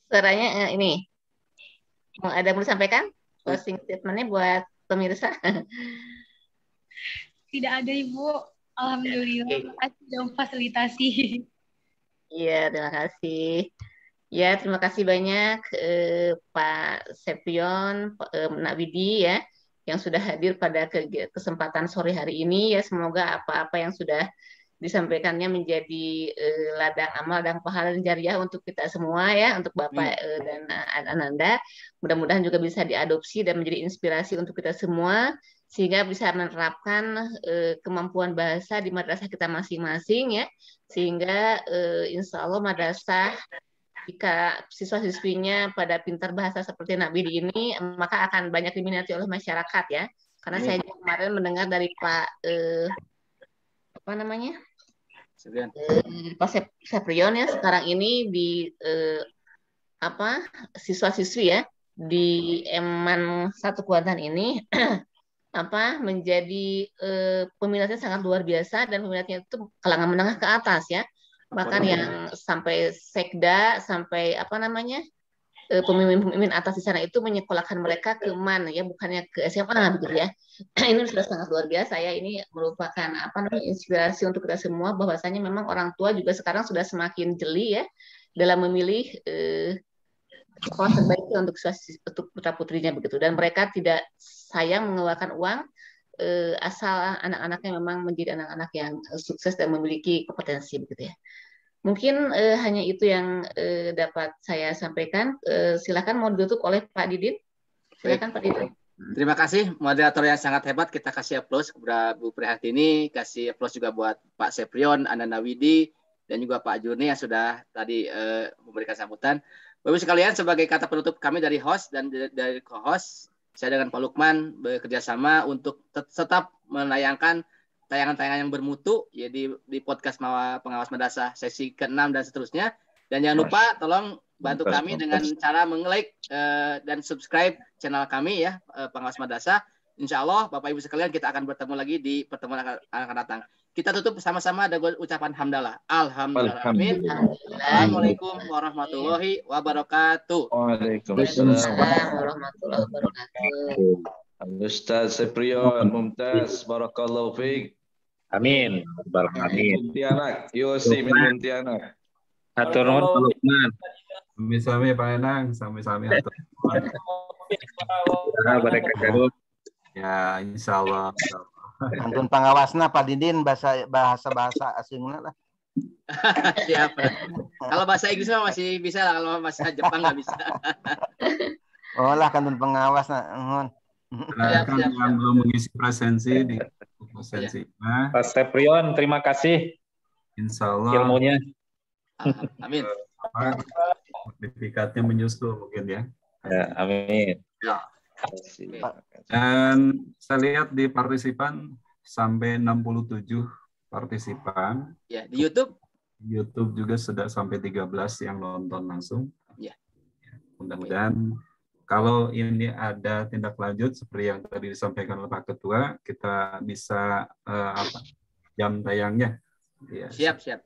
Suaranya ini. Ada yang mau disampaikan closing statementnya buat pemirsa? Tidak ada Ibu. Alhamdulillah, terima kasih sudah memfasilitasi. Iya, terima kasih. Ya, terima kasih banyak Pak Septrion, Nak Widi ya, yang sudah hadir pada kesempatan sore hari ini. Ya, semoga apa-apa yang sudah disampaikannya menjadi ladang amal dan pahala dan jariah untuk kita semua ya, untuk Bapak dan Ananda. Mudah-mudahan juga bisa diadopsi dan menjadi inspirasi untuk kita semua, sehingga bisa menerapkan kemampuan bahasa di madrasah kita masing-masing ya, sehingga insya Allah madrasah jika siswa-siswinya pada pintar bahasa seperti Nak Widi ini, maka akan banyak diminati oleh masyarakat ya. Karena saya kemarin mendengar dari Pak apa namanya? Pak Septrion ya, sekarang ini di siswa-siswi ya di Eman 1 Kuantan ini menjadi peminatnya sangat luar biasa, dan peminatnya itu kalangan menengah ke atas ya. Bahkan yang sampai sekda, sampai pemimpin atas di sana itu menyekolahkan mereka ke MAN ya, bukannya ke SMA begitu ya. Ini sudah sangat luar biasa ya. Ini merupakan inspirasi untuk kita semua, bahwasanya memang orang tua juga sekarang sudah semakin jeli ya dalam memilih sekolah terbaik untuk putra putrinya begitu, dan mereka tidak sayang mengeluarkan uang asal anak-anaknya memang menjadi anak-anak yang sukses dan memiliki kompetensi begitu ya. Mungkin hanya itu yang dapat saya sampaikan. Silakan mau ditutup oleh Pak Didin. Silakan Pak Didin. Terima kasih moderator yang sangat hebat. Kita kasih aplaus kepada Bu Prihartini, kasih aplaus juga buat Pak Seprion, Ananda Widi, dan juga Pak Juni yang sudah tadi memberikan sambutan. Bapak Ibu sekalian, sebagai kata penutup kami dari host dan dari co-host, saya dengan Pak Lukman bekerja sama untuk tetap menayangkan tayangan-tayangan yang bermutu ya di podcast Pengawas Madrasah sesi ke-6 dan seterusnya. Dan jangan lupa tolong bantu kami dengan cara meng-like dan subscribe channel kami ya, Pengawas Madrasah. Insya Allah Bapak Ibu sekalian kita akan bertemu lagi di pertemuan akan datang. Kita tutup bersama-sama dengan ucapan hamdalah. Alhamdulillah. Amin. Assalamualaikum warahmatullahi wabarakatuh. Waalaikumsalam warahmatullahi wabarakatuh. Ustaz Seprion, Mumtaz, barakallahu fiik. Amin. Amin. Pontianak, Yosi min Pontianak. Atur nuhun Pak Lukman. Sami-sami Pak Enang, sami-sami atur. Ya, insya Allah. Antun pangawasna Pak Didin bahasa asingnya lah. Siap. Kalau bahasa Inggris masih bisa lah, kalau bahasa Jepang nggak bisa. Oh lah kantun pengawas nah. Kan yang belum mengisi presensi di presensinya. Pak Seprion, terima kasih. Insya Allah. Ilmunya. Amin. Sertifikatnya menyusul mungkin ya. Ya, amin. Ya. Dan saya lihat di partisipan sampai 67 partisipan. Ya, di YouTube. YouTube juga sudah sampai 13 yang nonton langsung. Ya. Mudah-mudahan kalau ini ada tindak lanjut seperti yang tadi disampaikan oleh Pak Ketua, kita bisa jam tayangnya. Ya. Siap.